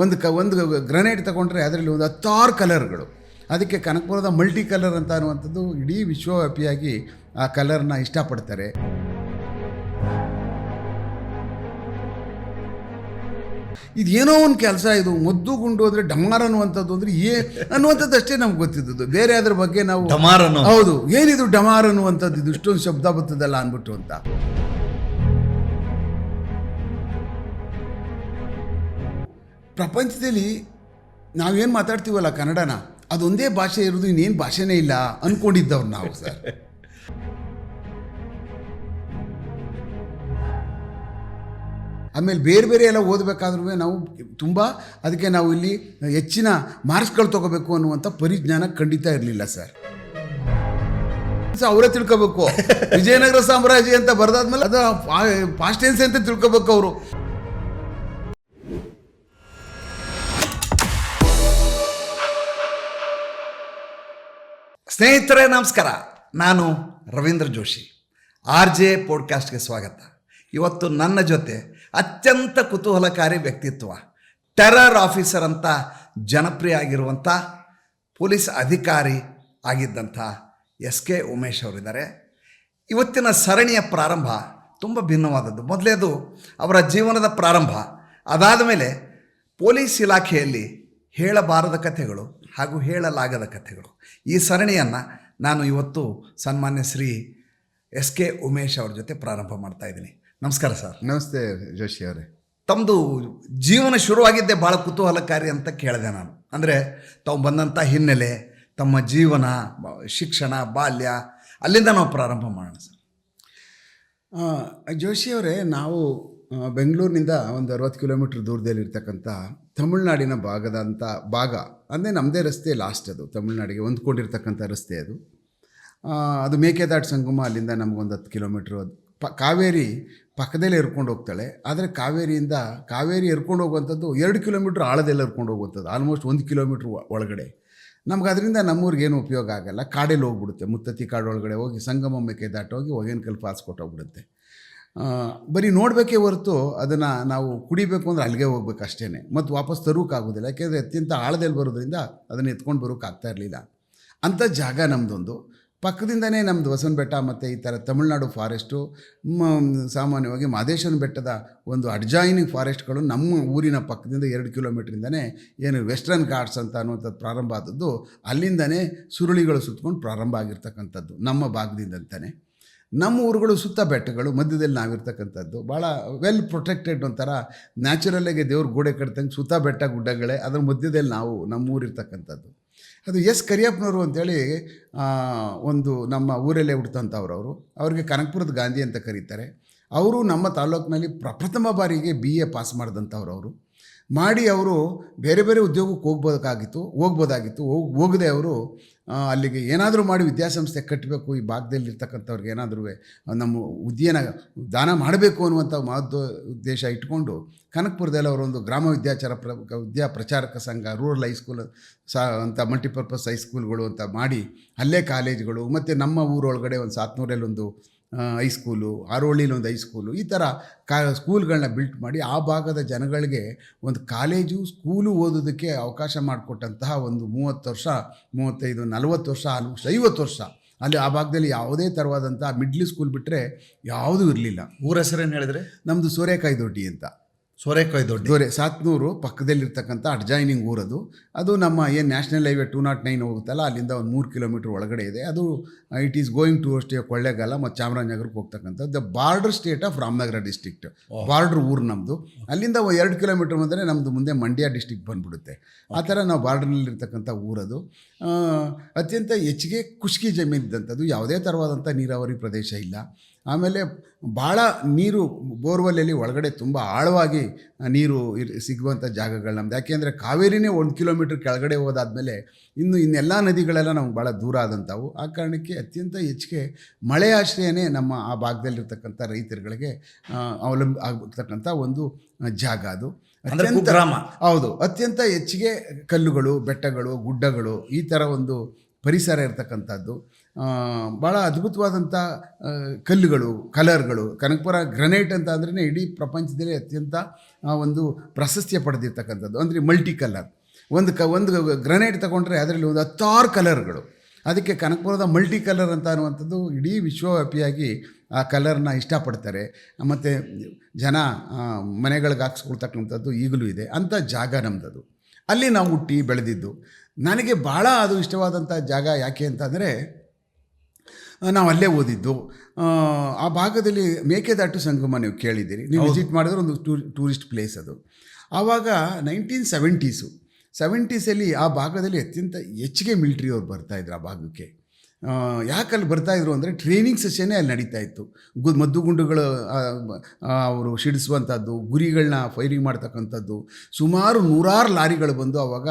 ಒಂದು ಗ್ರನೇಡ್ ತಗೊಂಡ್ರೆ ಅದರಲ್ಲಿ ಒಂದು 10 ಕಲರ್ಗಳು. ಅದಕ್ಕೆ ಕನಕಪುರದ ಮಲ್ಟಿ ಕಲರ್ ಅಂತ ಅನ್ನುವಂಥದ್ದು ಇಡೀ ವಿಶ್ವವ್ಯಾಪಿಯಾಗಿ ಆ ಕಲರ್ನ ಇಷ್ಟಪಡ್ತಾರೆ. ಇದೇನೋ ಒಂದು ಕೆಲಸ, ಇದು ಮದ್ದು ಗುಂಡು ಅಂದರೆ ಡಮಾರ್ ಅನ್ನುವಂಥದ್ದು ಅಂದರೆ ಅನ್ನುವಂಥದ್ದು ಅಷ್ಟೇ ನಮ್ಗೆ ಗೊತ್ತಿದ್ದದ್ದು. ಬೇರೆ ಅದ್ರ ಬಗ್ಗೆ ನಾವು ಹೌದು ಏನಿದು ಡಮಾರ್ ಅನ್ನುವಂಥದ್ದು, ಇದು ಇಷ್ಟೊಂದು ಶಬ್ದ ಬರ್ತದಲ್ಲ ಅಂದ್ಬಿಟ್ಟು ಅಂತ. ಪ್ರಪಂಚದಲ್ಲಿ ನಾವೇನು ಮಾತಾಡ್ತೀವಲ್ಲ ಕನ್ನಡನ, ಅದೊಂದೇ ಭಾಷೆ ಇರೋದು, ಇನ್ನೇನು ಭಾಷೆನೇ ಇಲ್ಲ ಅಂದ್ಕೊಂಡಿದ್ದವ್ರು ನಾವು ಸರ್. ಆಮೇಲೆ ಬೇರೆ ಬೇರೆ ಎಲ್ಲ ಓದಬೇಕಾದ್ರೂ ನಾವು ತುಂಬ ಅದಕ್ಕೆ ನಾವು ಇಲ್ಲಿ ಹೆಚ್ಚಿನ ಮಾರ್ಕ್ಸ್ಗಳು ತೊಗೋಬೇಕು ಅನ್ನುವಂಥ ಪರಿಜ್ಞಾನ ಖಂಡಿತ ಇರಲಿಲ್ಲ ಸರ್. ಅವರೇ ತಿಳ್ಕೋಬೇಕು. ವಿಜಯನಗರ ಸಾಮ್ರಾಜ್ಯ ಅಂತ ಬರೆದಾದ್ಮೇಲೆ ಅದು ಪಾಸ್ಟ್ ಟೆನ್ಸ್ ಅಂತ ತಿಳ್ಕೋಬೇಕು ಅವರು. ಸ್ನೇಹಿತರೆ ನಮಸ್ಕಾರ, ನಾನು ರವೀಂದ್ರ ಜೋಶಿ. RJ ಪಾಡ್ಕಾಸ್ಟ್ಗೆ ಸ್ವಾಗತ. ಇವತ್ತು ನನ್ನ ಜೊತೆ ಅತ್ಯಂತ ಕುತೂಹಲಕಾರಿ ವ್ಯಕ್ತಿತ್ವ, ಟೆರರ್ ಆಫೀಸರ್ ಅಂತ ಜನಪ್ರಿಯ ಆಗಿರುವಂಥ ಪೊಲೀಸ್ ಅಧಿಕಾರಿ ಆಗಿದ್ದಂಥ SK ಉಮೇಶ್ ಅವರಿದ್ದಾರೆ. ಇವತ್ತಿನ ಸರಣಿಯ ಪ್ರಾರಂಭ ತುಂಬ ಭಿನ್ನವಾದದ್ದು. ಮೊದಲೇದು ಅವರ ಜೀವನದ ಪ್ರಾರಂಭ, ಅದಾದ ಮೇಲೆ ಪೊಲೀಸ್ ಇಲಾಖೆಯಲ್ಲಿ ಹೇಳಬಾರದ ಕಥೆಗಳು ಹಾಗೂ ಹೇಳಲಾಗದ ಕಥೆಗಳು. ಈ ಸರಣಿಯನ್ನು ನಾನು ಇವತ್ತು ಸನ್ಮಾನ್ಯ ಶ್ರೀ SK ಉಮೇಶ್ ಅವ್ರ ಜೊತೆ ಪ್ರಾರಂಭ ಮಾಡ್ತಾ ಇದ್ದೀನಿ. ನಮಸ್ಕಾರ ಸರ್. ನಮಸ್ತೆ ಜೋಶಿ ಅವರೇ. ತಮ್ಮದು ಜೀವನ ಶುರುವಾಗಿದ್ದೇ ಭಾಳ ಕುತೂಹಲಕಾರಿ ಅಂತ ಕೇಳಿದೆ ನಾನು. ಅಂದರೆ ತಾವು ಬಂದಂಥ ಹಿನ್ನೆಲೆ, ತಮ್ಮ ಜೀವನ, ಶಿಕ್ಷಣ, ಬಾಲ್ಯ, ಅಲ್ಲಿಂದ ನಾವು ಪ್ರಾರಂಭ ಮಾಡೋಣ ಸರ್. ಜೋಶಿ ಅವರೇ, ನಾವು ಬೆಂಗಳೂರಿನಿಂದ ಒಂದು 60 ಕಿಲೋಮೀಟ್ರ್ ದೂರದಲ್ಲಿರ್ತಕ್ಕಂಥ ತಮಿಳ್ನಾಡಿನ ಭಾಗ ಅಂದರೆ ನಮ್ಮದೇ ರಸ್ತೆ ಲಾಸ್ಟ್, ಅದು ತಮಿಳ್ನಾಡಿಗೆ ಹೊಂದ್ಕೊಂಡಿರ್ತಕ್ಕಂಥ ರಸ್ತೆ ಅದು. ಅದು ಮೇಕೆದಾಟು ಸಂಗಮ, ಅಲ್ಲಿಂದ ನಮಗೊಂದು 10 ಕಿಲೋಮೀಟ್ರು. ಕಾವೇರಿ ಪಕ್ಕದಲ್ಲೇ ಎರ್ಕೊಂಡು ಹೋಗ್ತಾಳೆ. ಆದರೆ ಕಾವೇರಿ ಎರ್ಕೊಂಡು ಹೋಗುವಂಥದ್ದು 2 ಕಿಲೋಮೀಟ್ರ್ ಆಳದೆಲ್ಲ ಎರ್ಕೊಂಡು ಹೋಗುವಂಥದ್ದು, ಆಲ್ಮೋಸ್ಟ್ 1 ಕಿಲೋಮೀಟ್ರ್ ಒಳಗಡೆ. ನಮ್ಗೆ ಅದರಿಂದ ನಮ್ಮೂರಿಗೇನು ಉಪಯೋಗ ಆಗಲ್ಲ. ಕಾಡಲ್ಲಿ ಹೋಗ್ಬಿಡುತ್ತೆ, ಮುತ್ತತ್ತಿ ಕಾಡು ಒಳಗಡೆ ಹೋಗಿ ಸಂಗಮ ಮೇಕೆದಾಟು ಹೋಗಿ ಹೊಗೇನಕಲ್ ಫಾಲ್ಸ್ ಕೊಟ್ಟೋಗ್ಬಿಡುತ್ತೆ. ಬರೀ ನೋಡಬೇಕೇ ಹೊರತು ಅದನ್ನು ನಾವು ಕುಡಿಬೇಕು ಅಂದರೆ ಅಲ್ಲಿಗೆ ಹೋಗ್ಬೇಕು ಅಷ್ಟೇ, ಮತ್ತು ವಾಪಸ್ ತರೋಕ್ಕಾಗೋದಿಲ್ಲ. ಯಾಕೆಂದರೆ ಅತ್ಯಂತ ಆಳದಲ್ಲಿ ಬರೋದ್ರಿಂದ ಅದನ್ನು ಎತ್ಕೊಂಡು ಬರೋಕ್ಕಾಗ್ತಾ ಇರಲಿಲ್ಲ. ಅಂಥ ಜಾಗ ನಮ್ಮದೊಂದು. ಪಕ್ಕದಿಂದನೇ ನಮ್ಮದು ಹೊಸನ ಬೆಟ್ಟ ಮತ್ತು ಈ ಥರ ತಮಿಳ್ನಾಡು ಫಾರೆಸ್ಟು, ಸಾಮಾನ್ಯವಾಗಿ ಮಹದೇಶ್ವರನ ಬೆಟ್ಟದ ಒಂದು ಅಡ್ಜಾಯಿನಿಂಗ್ ಫಾರೆಸ್ಟ್ಗಳು ನಮ್ಮ ಊರಿನ ಪಕ್ಕದಿಂದ 2 ಕಿಲೋಮೀಟ್ರಿಂದನೇ ಏನು ವೆಸ್ಟರ್ನ್ ಘಾಟ್ಸ್ ಅಂತ ಅನ್ನುವಂಥದ್ದು ಪ್ರಾರಂಭ ಆದದ್ದು. ಅಲ್ಲಿಂದನೇ ಸುರುಳಿಗಳು ಸುತ್ತಕೊಂಡು ಪ್ರಾರಂಭ ಆಗಿರ್ತಕ್ಕಂಥದ್ದು ನಮ್ಮ ಭಾಗದಿಂದಂತಾನೆ. ನಮ್ಮ ಊರುಗಳು ಸುತ್ತ ಬೆಟ್ಟಗಳು, ಮಧ್ಯದಲ್ಲಿ ನಾವಿರ್ತಕ್ಕಂಥದ್ದು ಭಾಳ ವೆಲ್ ಪ್ರೊಟೆಕ್ಟೆಡ್. ಒಂಥರ ನ್ಯಾಚುರಲ್ಲಾಗಿ ದೇವ್ರ ಗೋಡೆ ಕಟ್ತಂಗೆ ಸುತ್ತ ಬೆಟ್ಟ ಗುಡ್ಡಗಳೇ, ಅದರ ಮಧ್ಯದಲ್ಲಿ ನಮ್ಮ ಊರಿರ್ತಕ್ಕಂಥದ್ದು. ಅದು ಕರಿಯಪ್ಪನವರು ಅಂಥೇಳಿ ಒಂದು ನಮ್ಮ ಊರಲ್ಲೇ ಹುಡ್ತಂಥವ್ರು. ಅವ್ರಿಗೆ ಕನಕಪುರದ ಗಾಂಧಿ ಅಂತ ಕರೀತಾರೆ. ಅವರು ನಮ್ಮ ತಾಲೂಕಿನಲ್ಲಿ ಪ್ರಥಮ ಬಾರಿಗೆ BA ಪಾಸ್ ಮಾಡಿದಂಥವ್ರು. ಮಾಡಿ ಅವರು ಬೇರೆ ಬೇರೆ ಉದ್ಯೋಗಕ್ಕೆ ಹೋಗ್ಬೋದಾಗಿತ್ತು. ಹೋಗದೆ ಅವರು ಅಲ್ಲಿಗೆ ಏನಾದರೂ ಮಾಡಿ ವಿದ್ಯಾಸಂಸ್ಥೆ ಕಟ್ಟಬೇಕು, ಈ ಭಾಗದಲ್ಲಿರ್ತಕ್ಕಂಥವ್ರಿಗೆ ಏನಾದರೂ ನಮ್ಮ ಉದ್ಯನ ದಾನ ಮಾಡಬೇಕು ಅನ್ನುವಂಥ ಉದ್ದೇಶ ಇಟ್ಕೊಂಡು ಕನಕಪುರದಲ್ಲಿ ಅವರೊಂದು ಗ್ರಾಮ ವಿದ್ಯಾ ಪ್ರಚಾರಕ ಸಂಘ, ರೂರಲ್ ಹೈಸ್ಕೂಲ್ ಅಂತ ಮಲ್ಟಿಪರ್ಪಸ್ ಹೈಸ್ಕೂಲ್ಗಳು ಅಂತ ಮಾಡಿ ಅಲ್ಲೇ ಕಾಲೇಜ್ಗಳು, ಮತ್ತು ನಮ್ಮ ಊರೊಳಗಡೆ ಒಂದು 700 ಒಂದು ಹೈಸ್ಕೂಲು, ಆರೋಳಿಲಿ ಒಂದು ಹೈಸ್ಕೂಲು, ಈ ಥರ ಸ್ಕೂಲ್ಗಳನ್ನ ಬಿಲ್ಟ್ ಮಾಡಿ ಆ ಭಾಗದ ಜನಗಳಿಗೆ ಒಂದು ಕಾಲೇಜು, ಸ್ಕೂಲು ಓದೋದಕ್ಕೆ ಅವಕಾಶ ಮಾಡಿಕೊಟ್ಟಂತಹ ಒಂದು 30 ವರ್ಷ, 35, 40 ವರ್ಷ, ಆಲ್ಮೋಸ್ಟ್ 50 ವರ್ಷ ಅಲ್ಲಿ ಆ ಭಾಗದಲ್ಲಿ ಯಾವುದೇ ಥರವಾದಂಥ ಮಿಡ್ಲ್ ಸ್ಕೂಲ್ ಬಿಟ್ಟರೆ ಯಾವುದೂ ಇರಲಿಲ್ಲ. ಊರ ಹೆಸರೇನು ಹೇಳಿದ್ರೆ? ನಮ್ಮದು ಸೋರೆಕಾಯಿ ದೊಡ್ಡಿ ಅಂತ. ಸಾತ್ನೂರು ಪಕ್ಕದಲ್ಲಿರ್ತಕ್ಕಂಥ ಅಡ್ಜಾಯಿನಿಂಗ್ ಊರದು. ಅದು ನಮ್ಮ ಏನು ನ್ಯಾಷನಲ್ ಹೈವೇ 209 ಹೋಗುತ್ತಲ್ಲ, ಅಲ್ಲಿಂದ ಒಂದು 3 ಕಿಲೋಮೀಟ್ರ್ ಒಳಗಡೆ ಇದೆ. ಅದು it is going towards Kollegal ಮತ್ತು ಚಾಮರಾಜನಗರಕ್ಕೆ ಹೋಗ್ತಕ್ಕಂಥದ್ದು. The border state of Ramanagara district, border ಊರು ನಮ್ಮದು. ಅಲ್ಲಿಂದ 2 ಕಿಲೋಮೀಟ್ರ್ ಬಂದರೆ ನಮ್ಮದು ಮುಂದೆ ಮಂಡ್ಯ ಡಿಸ್ಟ್ರಿಕ್ಟ್ ಬಂದುಬಿಡುತ್ತೆ. ಆ ಥರ ನಾವು ಬಾರ್ಡ್ರ್ನಲ್ಲಿರ್ತಕ್ಕಂಥ ಊರದು. ಅತ್ಯಂತ ಹೆಚ್ಚಿಗೆ ಖುಷ್ಕಿ ಜಮೀನಿದ್ದಂಥದ್ದು, ಯಾವುದೇ ಥರವಾದಂಥ ನೀರಾವರಿ ಪ್ರದೇಶ ಇಲ್ಲ. ಆಮೇಲೆ ಭಾಳ ನೀರು ಬೋರ್ವೆಲ್ಲಲ್ಲಿ ಒಳಗಡೆ ತುಂಬ ಆಳವಾಗಿ ನೀರು ಸಿಗುವಂಥ ಜಾಗಗಳು ನಮ್ಮದು. ಯಾಕೆಂದರೆ ಕಾವೇರಿನೇ 1 ಕಿಲೋಮೀಟ್ರ್ ಕೆಳಗಡೆ ಹೋದಾದಮೇಲೆ ಇನ್ನೆಲ್ಲ ನದಿಗಳೆಲ್ಲ ನಮ್ಗೆ ಭಾಳ ದೂರ ಆದಂಥವು. ಆ ಕಾರಣಕ್ಕೆ ಅತ್ಯಂತ ಹೆಚ್ಚಿಗೆ ಮಳೆ ಆಶ್ರಯನೇ ನಮ್ಮ ಆ ಭಾಗದಲ್ಲಿರ್ತಕ್ಕಂಥ ರೈತರುಗಳಿಗೆ ಆಗ್ತಕ್ಕಂಥ ಒಂದು ಜಾಗ ಅದು. ಗ್ರಾಮ. ಹೌದು, ಅತ್ಯಂತ ಹೆಚ್ಚಿಗೆ ಕಲ್ಲುಗಳು, ಬೆಟ್ಟಗಳು, ಗುಡ್ಡಗಳು, ಈ ಥರ ಒಂದು ಪರಿಸರ ಇರ್ತಕ್ಕಂಥದ್ದು. ಭಾಳ ಅದ್ಭುತವಾದಂಥ ಕಲ್ಲುಗಳು, ಕಲರ್ಗಳು. ಕನಕಪುರ ಗ್ರನೈಟ್ ಅಂತ ಅಂದ್ರೆ ಇಡೀ ಪ್ರಪಂಚದಲ್ಲಿ ಅತ್ಯಂತ ಒಂದು ಪ್ರಶಸ್ತಿಯ ಪಡೆದಿರ್ತಕ್ಕಂಥದ್ದು. ಅಂದರೆ ಮಲ್ಟಿ ಕಲರ್. ಒಂದು ಗ್ರನೈಟ್ ತಗೊಂಡ್ರೆ ಅದರಲ್ಲಿ ಒಂದು 10 ಕಲರ್ಗಳು. ಅದಕ್ಕೆ ಕನಕಪುರದ ಮಲ್ಟಿ ಕಲರ್ ಅಂತ ಅನ್ನುವಂಥದ್ದು ಇಡೀ ವಿಶ್ವವ್ಯಾಪಿಯಾಗಿ ಆ ಕಲರ್ನ ಇಷ್ಟಪಡ್ತಾರೆ. ಮತ್ತು ಜನ ಮನೆಗಳಿಗೆ ಹಾಕ್ಸ್ಕೊಳ್ತಕ್ಕಂಥದ್ದು ಈಗಲೂ ಇದೆ. ಅಂಥ ಜಾಗ ನಮ್ಮದು. ಅಲ್ಲಿ ನಾವು ಹುಟ್ಟಿ ಬೆಳೆದಿದ್ದು. ನನಗೆ ಭಾಳ ಅದು ಇಷ್ಟವಾದಂಥ ಜಾಗ. ಯಾಕೆ ಅಂತಂದರೆ ನಾವು ಅಲ್ಲೇ ಓದಿದ್ದು. ಆ ಭಾಗದಲ್ಲಿ ಮೇಕೆದಾಟು ಸಂಗಮ ನೀವು ಕೇಳಿದ್ದೀರಿ, ನೀವು ವಿಸಿಟ್ ಮಾಡಿದ್ರೆ ಒಂದು ಟೂರಿಸ್ಟ್ ಪ್ಲೇಸ್ ಅದು. ಆವಾಗ 1970s ಆ ಭಾಗದಲ್ಲಿ ಅತ್ಯಂತ ಹೆಚ್ಚಿಗೆ ಮಿಲ್ಟ್ರಿಯವ್ರು ಬರ್ತಾಯಿದ್ರು ಆ ಭಾಗಕ್ಕೆ. ಯಾಕೆ ಅಲ್ಲಿ ಬರ್ತಾಯಿದ್ರು ಅಂದರೆ ಟ್ರೈನಿಂಗ್ ಸೆಷನ್ನೇ ಅಲ್ಲಿ ನಡೀತಾ ಇತ್ತು. ಮದ್ದುಗುಂಡುಗಳು ಅವರು ಸಿಡಿಸುವಂಥದ್ದು, ಗುರಿಗಳನ್ನ ಫೈರಿಂಗ್ ಮಾಡ್ತಕ್ಕಂಥದ್ದು. ಸುಮಾರು 100 ಲಾರಿಗಳು ಬಂದು ಆವಾಗ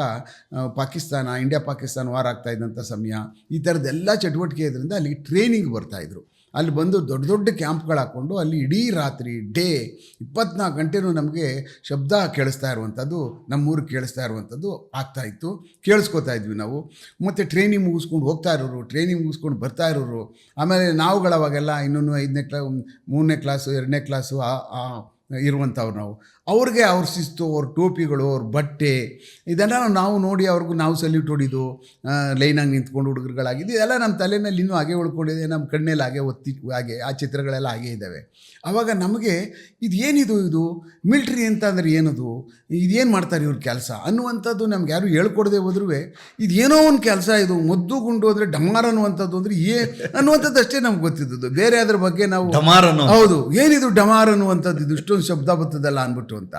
ಇಂಡಿಯಾ ಪಾಕಿಸ್ತಾನ ವಾರ ಆಗ್ತಾ ಇದ್ದಂಥ ಸಮಯ. ಈ ಥರದ್ದೆಲ್ಲ ಚಟುವಟಿಕೆ ಇದ್ರಿಂದ ಅಲ್ಲಿ ಟ್ರೈನಿಂಗ್ ಬರ್ತಾಯಿದ್ರು. ಅಲ್ಲಿ ಬಂದು ದೊಡ್ಡ ದೊಡ್ಡ ಕ್ಯಾಂಪ್ಗಳು ಹಾಕ್ಕೊಂಡು ಅಲ್ಲಿ ಇಡೀ ರಾತ್ರಿ 24 ಗಂಟೆನೂ ನಮಗೆ ಶಬ್ದ ಕೇಳಿಸ್ತಾ ಇರುವಂಥದ್ದು, ನಮ್ಮೂರಿಗೆ ಕೇಳಿಸ್ತಾ ಇರುವಂಥದ್ದು ಆಗ್ತಾಯಿತ್ತು. ಕೇಳಿಸ್ಕೊತಾ ಇದ್ವಿ ನಾವು. ಮತ್ತು ಟ್ರೈನಿಂಗ್ ಮುಗಿಸ್ಕೊಂಡು ಹೋಗ್ತಾ ಇರೋರು, ಟ್ರೈನಿಂಗ್ ಮುಗಿಸ್ಕೊಂಡು ಬರ್ತಾ ಇರೋರು. ಆಮೇಲೆ ನಾವುಗಳವಾಗೆಲ್ಲ ಇನ್ನೂ 5ನೇ ಕ್ಲಾಸ್, 3ನೇ ಕ್ಲಾಸು, 2ನೇ ಕ್ಲಾಸು ಇರುವಂಥವ್ರು ನಾವು. ಅವ್ರಿಗೆ ಅವ್ರ ಶಿಸ್ತು, ಅವ್ರ ಟೋಪಿಗಳು, ಅವ್ರ ಬಟ್ಟೆ, ಇದೆಲ್ಲ ನಾವು ನೋಡಿ ಅವ್ರಿಗೂ ನಾವು ಸಲ್ಯೂಟ್ ಹೊಡಿದು ಲೈನಾಗಿ ನಿಂತ್ಕೊಂಡು ಹುಡುಗರುಗಳಾಗಿದ್ದು ಇದೆಲ್ಲ ನಮ್ಮ ತಲೆಯಲ್ಲಿ ಇನ್ನೂ ಹಾಗೆ ಉಳ್ಕೊಂಡಿದೆ. ನಮ್ಮ ಕಣ್ಣಲ್ಲಿ ಹಾಗೆ ಆ ಚಿತ್ರಗಳೆಲ್ಲ ಹಾಗೇ ಇದ್ದಾವೆ. ಆವಾಗ ನಮಗೆ ಇದು ಮಿಲ್ಟ್ರಿ ಅಂತ ಅಂದರೆ ಏನದು, ಇದೇನು ಮಾಡ್ತಾರೆ ಇವ್ರ ಕೆಲಸ ಅನ್ನುವಂಥದ್ದು ನಮ್ಗೆ ಯಾರು ಹೇಳ್ಕೊಡದೆ ಹೋದ್ರೂ ಇದೇನೋ ಒಂದು ಕೆಲಸ, ಇದು ಮದ್ದು ಗುಂಡು ಅಂದರೆ ಡಮಾರ್ ಅನ್ನುವಂಥದ್ದು ಅಂದರೆ ಅನ್ನುವಂಥದ್ದು ಅಷ್ಟೇ ನಮ್ಗೆ ಗೊತ್ತಿದ್ದದ್ದು. ಬೇರೆ ಅದ್ರ ಬಗ್ಗೆ ನಾವು ಹೌದು ಏನಿದು ಡಮಾರ್ ಅನ್ನುವಂಥದ್ದು, ಇದು ಇಷ್ಟೊಂದು ಶಬ್ದ ಬರ್ತದಲ್ಲ ಅಂದ್ಬಿಟ್ಟು ಅಂತ.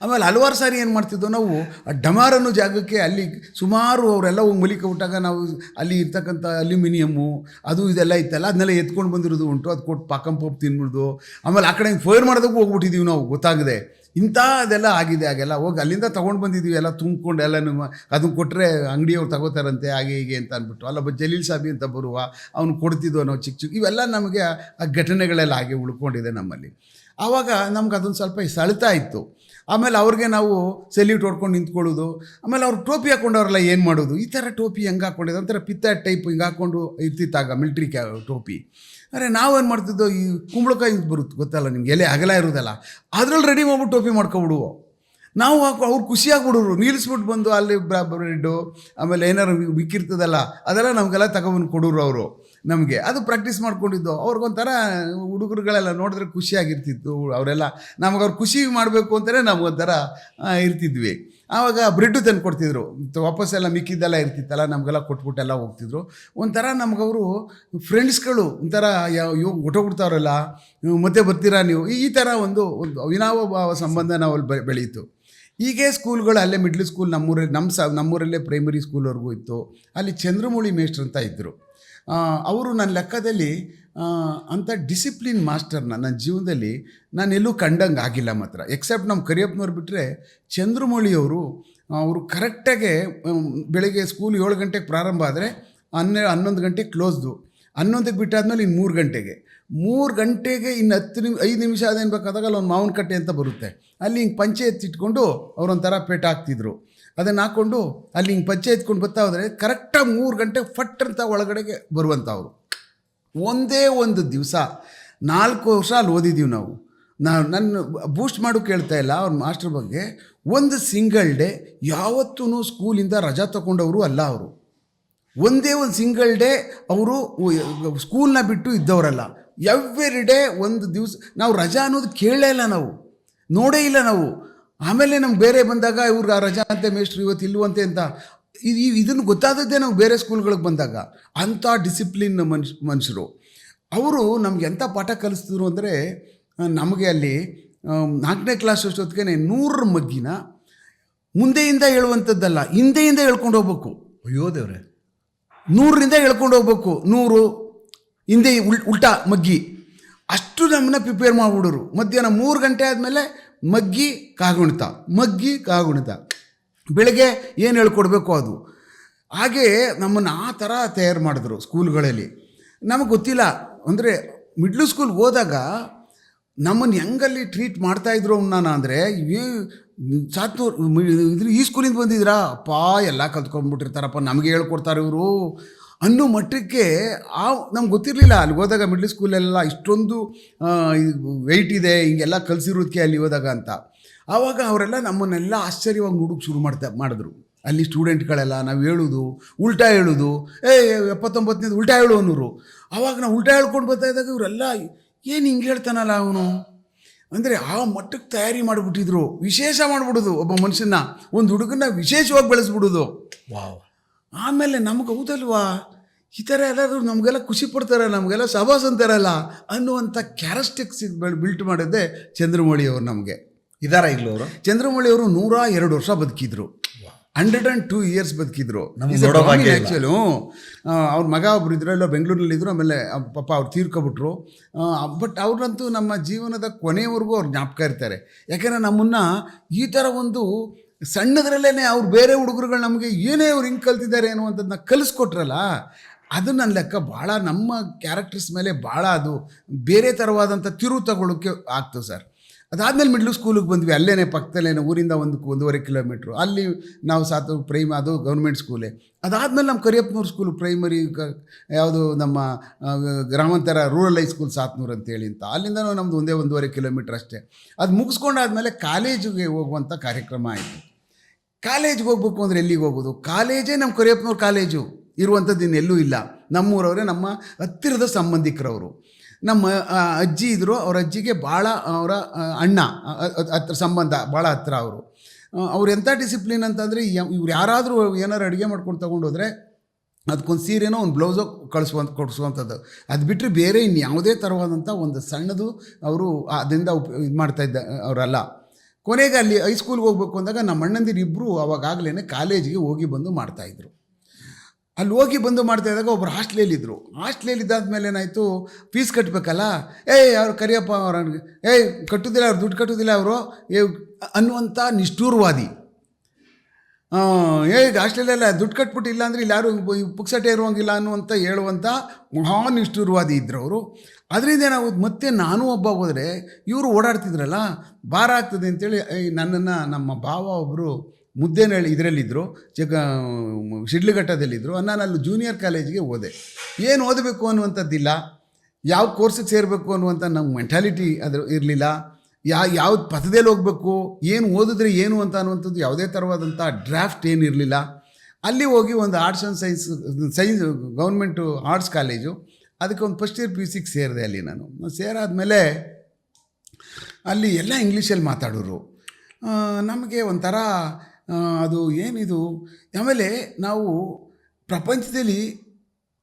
ಆಮೇಲೆ ಹಲವಾರು ಸಾರಿ ಏನು ಮಾಡ್ತಿದ್ದೋ ನಾವು ಆ ಡಮಾರ್ ಅನ್ನೋ ಜಾಗಕ್ಕೆ ಅಲ್ಲಿ ಸುಮಾರು ಅವರೆಲ್ಲ ಹೋಗಿ ಮಲಿಕೊಬಿಟ್ಟಾಗ ನಾವು ಅಲ್ಲಿ ಇರ್ತಕ್ಕಂಥ ಅಲ್ಯೂಮಿನಿಯಮ್ಮು ಅದು ಇದೆಲ್ಲ ಇತ್ತಲ್ಲ ಅದನ್ನೆಲ್ಲ ಎತ್ಕೊಂಡು ಬಂದಿರೋದು ಉಂಟು. ಅದು ಕೊಟ್ಟು ಪಾಕಂಪೋಪ್ ತಿನ್ಬಿಡ್ದು. ಆಮೇಲೆ ಆ ಕಡೆ ಫೈರ್ ಮಾಡೋದಕ್ಕೂ ಹೋಗ್ಬಿಟ್ಟಿದ್ದೀವಿ ನಾವು, ಗೊತ್ತಾಗದೆ. ಅದೆಲ್ಲ ಆಗಿದೆ. ಆಗೆಲ್ಲ ಹೋಗಿ ಅಲ್ಲಿಂದ ತೊಗೊಂಡು ಬಂದಿದ್ದೀವಿ ಎಲ್ಲ ತುಂಬಿಕೊಂಡು ಎಲ್ಲ. ಅದನ್ನು ಕೊಟ್ಟರೆ ಅಂಗಡಿಯವ್ರು ತಗೋತಾರಂತೆ ಹಾಗೆ ಹೀಗೆ ಅಂತ ಅಂದ್ಬಿಟ್ಟು. ಅಲ್ಲೊಬ್ಬ ಜಲೀಲ್ ಸಾಬಿ ಅಂತ ಬರುವ ಅವ್ನು ಕೊಡ್ತಿದ್ದೋ ನಾವು ಚಿಕ್ಕ ಇವೆಲ್ಲ ನಮಗೆ ಆ ಘಟನೆಗಳೆಲ್ಲ ಹಾಗೆ ಉಳ್ಕೊಂಡಿದೆ ನಮ್ಮಲ್ಲಿ. ಆವಾಗ ನಮ್ಗೆ ಅದೊಂದು ಸ್ವಲ್ಪ ಸೆಳೆತಾ ಇತ್ತು. ಆಮೇಲೆ ಅವ್ರಿಗೆ ನಾವು ಸೆಲ್ಯೂಟ್ ಹೊಡ್ಕೊಂಡು ನಿಂತ್ಕೊಳ್ಳೋದು. ಆಮೇಲೆ ಅವ್ರು ಟೋಪಿ ಹಾಕ್ಕೊಂಡವ್ರಲ್ಲ ಏನು ಮಾಡೋದು, ಈ ಥರ ಟೋಪಿ ಹೆಂಗೆ ಹಾಕ್ಕೊಂಡಿದ್ದು ಒಂಥರ ಪಿತ್ತ ಟೈಪ್ ಹಿಂಗೆ ಹಾಕ್ಕೊಂಡು ಇರ್ತಿತ್ತಾಗ ಮಿಲ್ಟ್ರಿ ಟೋಪಿ. ಅರೆ ನಾವೇನು ಮಾಡ್ತಿದ್ದೋ, ಈ ಕುಂಬಳಕಾಯಿ ಬರುತ್ತೆ ಗೊತ್ತಲ್ಲ ನಿಮ್ಗೆ, ಎಲೆ ಅಗಲ ಇರೋದಲ್ಲ, ಅದ್ರಲ್ಲಿ ರೆಡಿ ಮಾಡ್ಬಿಟ್ಟು ಟೋಪಿ ಮಾಡ್ಕೊಬಿಡುವು ನಾವು. ಅವ್ರು ಖುಷಿಯಾಗ್ಬಿಡೋರು. ನಿಲ್ಲಿಸ್ಬಿಟ್ಟು ಬಂದು ಅಲ್ಲಿ ಬ್ರೆಡ್ಡು ಆಮೇಲೆ ಏನಾರು ಮಿಕ್ಕಿರ್ತದಲ್ಲ ಅದೆಲ್ಲ ನಮಗೆಲ್ಲ ತಗೊಬಂದು ಕೊಡೋರು ಅವರು ನಮಗೆ. ಅದು ಪ್ರಾಕ್ಟೀಸ್ ಮಾಡ್ಕೊಂಡಿದ್ದು. ಅವ್ರಿಗೊಂಥರ ಹುಡುಗರುಗಳೆಲ್ಲ ನೋಡಿದ್ರೆ ಖುಷಿಯಾಗಿರ್ತಿತ್ತು. ಅವರೆಲ್ಲ ನಮಗೆ ಅವ್ರು ಖುಷಿ ಮಾಡಬೇಕು ಅಂತಲೇ ನಮಗೊಂಥರ ಇರ್ತಿದ್ವಿ. ಆವಾಗ ಬ್ರೆಡ್ಡು ತಂದು ಕೊಡ್ತಿದ್ರು. ವಾಪಸ್ಸೆಲ್ಲ ಮಿಕ್ಕಿದ್ದೆಲ್ಲ ಇರ್ತಿತ್ತಲ್ಲ ನಮಗೆಲ್ಲ ಕೊಟ್ಬಿಟ್ಟೆಲ್ಲ ಹೋಗ್ತಿದ್ರು. ಒಂಥರ ನಮಗವರು ಫ್ರೆಂಡ್ಸ್ಗಳು, ಒಂಥರ ಹೊಟ್ಟೋಗ್ಬಿಡ್ತಾವ್ರಲ್ಲ, ಮತ್ತೆ ಬರ್ತೀರಾ ನೀವು, ಈ ಥರ ಒಂದು ಅವಿನಾವ ಸಂಬಂಧ ನಾವು ಅಲ್ಲಿ ಬೆಳೀತು. ಹೀಗೆ ಸ್ಕೂಲ್ಗಳು ಅಲ್ಲೇ ಮಿಡ್ಲ್ ಸ್ಕೂಲ್ ನಮ್ಮೂರಲ್ಲೇ ಪ್ರೈಮರಿ ಸ್ಕೂಲ್ವರೆಗೂ ಇತ್ತು. ಅಲ್ಲಿ ಚಂದ್ರಮೌಳಿ ಮೇಷ್ಟ್ರು ಅಂತ ಇದ್ದರು. ಅವರು ನನ್ನ ಲೆಕ್ಕದಲ್ಲಿ ಅಂಥ ಡಿಸಿಪ್ಲಿನ್ ಮಾಸ್ಟರ್ನ ನನ್ನ ಜೀವನದಲ್ಲಿ ನಾನು ಎಲ್ಲೂ ಕಂಡಂಗೆ ಆಗಿಲ್ಲ ಮಾತ್ರ. ಎಕ್ಸೆಪ್ಟ್ ನಮ್ಮ ಕರಿಯಪ್ಪನವ್ರು ಬಿಟ್ಟರೆ ಚಂದ್ರಮೌಳಿಯವರು ಅವರು ಕರೆಕ್ಟಾಗೆ ಬೆಳಗ್ಗೆ ಸ್ಕೂಲ್ 7 ಗಂಟೆಗೆ ಪ್ರಾರಂಭ ಆದರೆ 11 ಗಂಟೆಗೆ ಕ್ಲೋಸ್ದು. 11ಕ್ಕೆ ಬಿಟ್ಟಾದ್ಮೇಲೆ ಇನ್ನು 3 ಗಂಟೆಗೆ ಇನ್ನು 5 ನಿಮಿಷ ಅದೇನು ಬೇಕಾದಾಗ ಅಲ್ಲಿ ಒಂದು ಮಾವಿನ ಕಟ್ಟೆ ಅಂತ ಬರುತ್ತೆ, ಅಲ್ಲಿ ಹಿಂಗೆ ಪಂಚೆ ಎತ್ತಿಟ್ಕೊಂಡು ಅವರೊಂಥರ ಪೇಟ ಹಾಕ್ತಿದ್ರು. ಅದನ್ನು ಹಾಕ್ಕೊಂಡು ಅಲ್ಲಿ ಹಿಂಗೆ ಪಂಚೆ ಎತ್ಕೊಂಡು ಬರ್ತಾ ಹೋದರೆ ಕರೆಕ್ಟಾಗಿ 3 ಗಂಟೆಗೆ ಫಟ್ ಅಂತ ಒಳಗಡೆಗೆ ಬರುವಂಥವ್ರು. ಒಂದೇ ಒಂದು ದಿವಸ 4 ವರ್ಷ ಅಲ್ಲಿ ಓದಿದ್ದೀವಿ ನಾವು. ನನ್ನ ಬೂಸ್ಟ್ ಮಾಡೋಕ್ಕೆ ಹೇಳ್ತಾ ಇಲ್ಲ ಅವ್ರ ಮಾಸ್ಟ್ರ್ ಬಗ್ಗೆ. ಒಂದು ಸಿಂಗಲ್ ಡೇ ಯಾವತ್ತೂ ಸ್ಕೂಲಿಂದ ರಜಾ ತೊಗೊಂಡವರು ಅಲ್ಲ ಅವರು. ಒಂದೇ ಒಂದು ಸಿಂಗಲ್ ಡೇ ಅವರು ಸ್ಕೂಲ್ನ ಬಿಟ್ಟು ಇದ್ದವರಲ್ಲ. ಎವ್ರಿ ಡೇ ಒಂದು ದಿವಸ ನಾವು ರಜಾ ಅನ್ನೋದು ಕೇಳೇ ಇಲ್ಲ, ನಾವು ನೋಡೇ ಇಲ್ಲ ನಾವು. ಆಮೇಲೆ ನಮ್ಗೆ ಬೇರೆ ಬಂದಾಗ ಇವ್ರಿಗೆ ಆ ರಜಾ ಅಂತೆ ಮೇಷ್ಟ್ರು ಇವತ್ತು ಇಲ್ವಂತೆ ಅಂತ ಇದನ್ನು ಗೊತ್ತಾದದ್ದೇ ನಾವು ಬೇರೆ ಸ್ಕೂಲ್ಗಳಿಗೆ ಬಂದಾಗ. ಅಂಥ ಡಿಸಿಪ್ಲಿನ್ ಮನುಷ್ಯರು ಅವರು. ನಮ್ಗೆ ಎಂಥ ಪಾಠ ಕಲಿಸಿದ್ರು ಅಂದರೆ, ನಮಗೆ ಅಲ್ಲಿ 4ನೇ ಕ್ಲಾಸ್ ಅಷ್ಟೊತ್ತಿಗೆ 100 ಮಗ್ಗಿನ ಮುಂದೆಯಿಂದ ಹೇಳುವಂಥದ್ದಲ್ಲ, ಹಿಂದೆಯಿಂದ ಹೇಳ್ಕೊಂಡು ಹೋಗ್ಬೇಕು. ಅಯ್ಯೋ ದೇವ್ರೆ, 100ರಿಂದ ಹೇಳ್ಕೊಂಡು ಹೋಗ್ಬೇಕು. 100 ಹಿಂದೆ ಉಲ್ಟಾ ಮಗ್ಗಿ, ಅಷ್ಟು ನಮ್ಮನ್ನ ಪ್ರಿಪೇರ್ ಮಾಡಿಬಿಡೋರು. ಮಧ್ಯಾಹ್ನ 3 ಗಂಟೆ ಆದಮೇಲೆ ಮಗ್ಗಿ ಕಾಗುಣಿತ ಬೆಳಗ್ಗೆ ಏನು ಹೇಳ್ಕೊಡ್ಬೇಕು ಅದು. ಹಾಗೆ ನಮ್ಮನ್ನು ಆ ಥರ ತಯಾರು ಮಾಡಿದ್ರು ಸ್ಕೂಲ್ಗಳಲ್ಲಿ. ನಮಗೆ ಗೊತ್ತಿಲ್ಲ ಅಂದರೆ ಮಿಡ್ಲ್ ಸ್ಕೂಲ್ಗೆ ಹೋದಾಗ ನಮ್ಮನ್ನು ಹೆಂಗಲ್ಲಿ ಟ್ರೀಟ್ ಮಾಡ್ತಾಯಿದ್ರು ನಾನು ಅಂದರೆ, ಈ ಸ್ಕೂಲಿಂದ ಬಂದಿದ್ದೀರಾ ಅಪ್ಪ ಎಲ್ಲ ಕಲ್ತ್ಕೊಂಡ್ಬಿಟ್ಟಿರ್ತಾರಪ್ಪ, ನಮಗೆ ಹೇಳ್ಕೊಡ್ತಾರೆ ಇವರು ಅನ್ನೋ ಮಟ್ಟಕ್ಕೆ ನಮ್ಗೆ ಗೊತ್ತಿರಲಿಲ್ಲ. ಅಲ್ಲಿ ಹೋದಾಗ ಮಿಡ್ಲ್ ಸ್ಕೂಲೆಲ್ಲ ಇಷ್ಟೊಂದು ವೆಯ್ಟ್ ಇದೆ ಹಿಂಗೆಲ್ಲ ಕಲಿಸಿರೋದಕ್ಕೆ ಅಲ್ಲಿ ಹೋದಾಗ ಅಂತ. ಆವಾಗ ಅವರೆಲ್ಲ ನಮ್ಮನ್ನೆಲ್ಲ ಆಶ್ಚರ್ಯವಾಗಿ ನೋಡೋಕ್ಕೆ ಶುರು ಮಾಡಿದ್ರು. ಅಲ್ಲಿ ಸ್ಟೂಡೆಂಟ್ಗಳೆಲ್ಲ ನಾವು ಹೇಳೋದು ಉಲ್ಟಾ ಹೇಳೋದು, 79ನೇದು ಉಲ್ಟಾ ಹೇಳು ಅನ್ನೋರು. ಆವಾಗ ನಾವು ಉಲ್ಟಾ ಹೇಳ್ಕೊಂಡು ಬರ್ತಾ ಇದ್ದಾಗ ಇವರೆಲ್ಲ ಏನು ಹಿಂಗೆ ಹೇಳ್ತಾನಲ್ಲ ಅವನು ಅಂದರೆ ಆ ಮಟ್ಟಕ್ಕೆ ತಯಾರಿ ಮಾಡಿಬಿಟ್ಟಿದ್ರು. ವಿಶೇಷ ಮಾಡಿಬಿಡೋದು ಒಬ್ಬ ಮನುಷ್ಯನ, ಒಂದು ಹುಡುಗನ ವಿಶೇಷವಾಗಿ ಬೆಳೆಸ್ಬಿಡೋದು. ವಾವ್. ಆಮೇಲೆ ನಮ್ಗೆ ಹೌದಲ್ವಾ ಈ ಥರ ಎಲ್ಲಾದರೂ ನಮಗೆಲ್ಲ ಖುಷಿ ಪಡ್ತಾರೆ, ನಮಗೆಲ್ಲ ಶಬಾಸ್ ಅಂತಾರಲ್ಲ ಅನ್ನುವಂಥ ಕ್ಯಾರೆಕ್ಟರಿಸ್ಟಿಕ್ಸ್ ಬಿಲ್ಟ್ ಮಾಡಿದ್ದೆ ಚಂದ್ರಮೌಳಿಯವರು. ನಮಗೆ ಇದಾರ ಈಗಲೂ ಅವರು? ಚಂದ್ರಮೌಳಿಯವರು 102 ವರ್ಷ ಬದುಕಿದ್ರು, 102 years ಬದುಕಿದ್ರು. ಆ್ಯಕ್ಚುಲಿ ಅವ್ರ ಮಗ ಒಬ್ರು ಇದ್ರು, ಎಲ್ಲೋ ಬೆಂಗಳೂರಿನಲ್ಲಿದ್ದರು. ಆಮೇಲೆ ಪಾಪ ಅವ್ರು ತೀರ್ಕೊಬಿಟ್ರು. ಬಟ್ ಅವ್ರಂತೂ ನಮ್ಮ ಜೀವನದ ಕೊನೆಯವರೆಗೂ ಅವ್ರು ಜ್ಞಾಪಕ ಇರ್ತಾರೆ. ಯಾಕೆಂದರೆ ನಮ್ಮನ್ನು ಈ ಥರ ಒಂದು ಸಣ್ಣದ್ರಲ್ಲೇ ಅವ್ರು ಬೇರೆ ಹುಡುಗರುಗಳು ನಮಗೆ ಏನೇ ಅವ್ರು ಹಿಂಗೆ ಕಲ್ತಿದ್ದಾರೆ ಅನ್ನುವಂಥದ್ದನ್ನ ಕಲಿಸ್ಕೊಟ್ರಲ್ಲ, ಅದು ನನ್ನ ಲೆಕ್ಕ ಭಾಳ ನಮ್ಮ ಕ್ಯಾರೆಕ್ಟರ್ಸ್ ಮೇಲೆ ಭಾಳ ಅದು ಬೇರೆ ಥರವಾದಂಥ ತಿರುವು ತಗೊಳ್ಳೋಕ್ಕೆ ಆಗ್ತದೆ ಸರ್. ಅದಾದಮೇಲೆ ಮಿಡ್ಲ್ ಸ್ಕೂಲಿಗೆ ಬಂದ್ವಿ, ಅಲ್ಲೇ ಪಕ್ಕದಲ್ಲೇ ಊರಿಂದ 1.5 ಕಿಲೋಮೀಟ್ರು. ಅಲ್ಲಿ ನಾವು ಅದು ಗೌರ್ಮೆಂಟ್ ಸ್ಕೂಲೇ. ಅದಾದಮೇಲೆ ನಮ್ಮ ಕರಿಯಪ್ಪನೂರು ಸ್ಕೂಲು ಪ್ರೈಮರಿ, ಯಾವುದು ನಮ್ಮ ಗ್ರಾಮಾಂತರ ರೂರಲ್ ಹೈಸ್ಕೂಲ್ ಸಾತ್ನೂರು ಅಂತೇಳಿ ಅಂತ. ಅಲ್ಲಿಂದ ನಮ್ಮದು 1.5 ಕಿಲೋಮೀಟ್ರ್ ಅಷ್ಟೇ. ಅದು ಮುಗಿಸ್ಕೊಂಡಾದ್ಮೇಲೆ ಕಾಲೇಜಿಗೆ ಹೋಗುವಂಥ ಕಾರ್ಯಕ್ರಮ ಆಯಿತು. ಕಾಲೇಜ್ಗೆ ಹೋಗ್ಬೇಕು ಅಂದರೆ ಎಲ್ಲಿಗೆ ಹೋಗೋದು? ಕಾಲೇಜೇ ನಮ್ಮ ಕರಿಯಪ್ಪನವ್ರ ಕಾಲೇಜು ಇರುವಂಥದ್ದು ಇನ್ನೆಲ್ಲೂ ಇಲ್ಲ. ನಮ್ಮೂರವರೇ, ನಮ್ಮ ಹತ್ತಿರದ ಸಂಬಂಧಿಕರವರು. ನಮ್ಮ ಅಜ್ಜಿ ಇದ್ದರು, ಅವ್ರ ಅಜ್ಜಿಗೆ ಭಾಳ ಅವರ ಅಣ್ಣ ಹತ್ರ ಸಂಬಂಧ, ಭಾಳ ಹತ್ರ ಅವರು. ಅವ್ರು ಎಂಥ ಡಿಸಿಪ್ಲಿನ್ ಅಂತಂದರೆ, ಇವ್ರು ಯಾರಾದರೂ ಏನಾರು ಅಡುಗೆ ಮಾಡ್ಕೊಂಡು ತೊಗೊಂಡೋದ್ರೆ ಅದಕ್ಕೊಂದು ಸೀರೆನೋ ಒಂದು ಬ್ಲೌಸೋ ಕೊಡಿಸುವಂಥದ್ದು. ಅದು ಬಿಟ್ಟರೆ ಬೇರೆ ಇನ್ಯಾವುದೇ ಥರವಾದಂಥ ಒಂದು ಸಣ್ಣದು ಅವರು ಅದರಿಂದ ಇದು ಮಾಡ್ತಾಯಿದ್ದ ಅವರಲ್ಲ. ಕೊನೆಗೆ ಅಲ್ಲಿ ಹೈಸ್ಕೂಲ್ಗೆ ಹೋಗ್ಬೇಕು ಅಂದಾಗ ನಮ್ಮ ಅಣ್ಣಂದಿರಿಬ್ಬರು ಅವಾಗಲೇ ಕಾಲೇಜಿಗೆ ಹೋಗಿ ಬಂದು ಮಾಡ್ತಾಯಿದ್ರು. ಅಲ್ಲಿ ಹೋಗಿ ಬಂದು ಮಾಡ್ತಾಯಿದ್ದಾಗ ಒಬ್ಬರು ಹಾಸ್ಟ್ಲಲ್ಲಿದ್ದರು. ಹಾಸ್ಟ್ಲಲ್ಲಿದ್ದಾದ್ಮೇಲೆ ಏನಾಯಿತು, ಫೀಸ್ ಕಟ್ಟಬೇಕಲ್ಲ. ಅವ್ರು ಕರಿಯಪ್ಪ ಅವ್ರಿಗೆ ಕಟ್ಟೋದಿಲ್ಲ, ಅವ್ರು ದುಡ್ಡು ಕಟ್ಟೋದಿಲ್ಲ ಅವರು ಅನ್ನುವಂಥ ನಿಷ್ಠೂರವಾದಿ. ಹಾಸ್ಟೆಲೆಲ್ಲ ದುಡ್ಡು ಕಟ್ಬಿಟ್ಟಿಲ್ಲ ಅಂದರೆ ಇಲ್ಲಿ ಯಾರು ಪುಕ್ಸಟೆ ಇರುವಂಗಿಲ್ಲ ಅನ್ನುವಂಥ ಹೇಳುವಂಥ ಮಹಾ ನಿಷ್ಠೂರವಾದಿ ಇದ್ದರು ಅವರು. ಅದರಿಂದ ಏನಾಗೋದು, ಮತ್ತೆ ನಾನು ಒಬ್ಬ ಹೋದರೆ ಇವರು ಓಡಾಡ್ತಿದ್ರಲ್ಲ, ಭಾರ ಆಗ್ತದೆ ಅಂತೇಳಿ ನನ್ನನ್ನು ನಮ್ಮ ಭಾವ ಒಬ್ಬರು ಮುದ್ದೇನಹಳ್ಳಿ ಇದರಲ್ಲಿದ್ದರು, ಶಿಡ್ಲಘಟ್ಟದಲ್ಲಿದ್ದರು. ನಾನು ಅಲ್ಲಿ ಜೂನಿಯರ್ ಕಾಲೇಜಿಗೆ ಹೋದೆ. ಏನು ಓದಬೇಕು ಅನ್ನುವಂಥದ್ದಿಲ್ಲ, ಯಾವ ಕೋರ್ಸಿಗೆ ಸೇರಬೇಕು ಅನ್ನುವಂಥ ನಮ್ಮ ಮೆಂಟಾಲಿಟಿ ಅದು ಇರಲಿಲ್ಲ. ಯಾವ್ದು ಪಥದಲ್ಲಿ ಹೋಗಬೇಕು, ಏನು ಓದಿದ್ರೆ ಏನು ಅಂತ ಅನ್ನುವಂಥದ್ದು ಯಾವುದೇ ಥರವಾದಂಥ ಡ್ರಾಫ್ಟ್ ಏನಿರಲಿಲ್ಲ. ಅಲ್ಲಿ ಹೋಗಿ ಒಂದು arts and science government arts college, ಅದಕ್ಕೆ ಒಂದು ಫಸ್ಟ್ ಇಯರ್ PUC ಸೇರಿದೆ. ಅಲ್ಲಿ ನಾನು ಸೇರಾದಮೇಲೆ ಅಲ್ಲಿ ಎಲ್ಲ ಇಂಗ್ಲೀಷಲ್ಲಿ ಮಾತಾಡೋರು. ನಮಗೆ ಒಂಥರ ಅದು ಏನಿದು. ಆಮೇಲೆ ನಾವು ಪ್ರಪಂಚದಲ್ಲಿ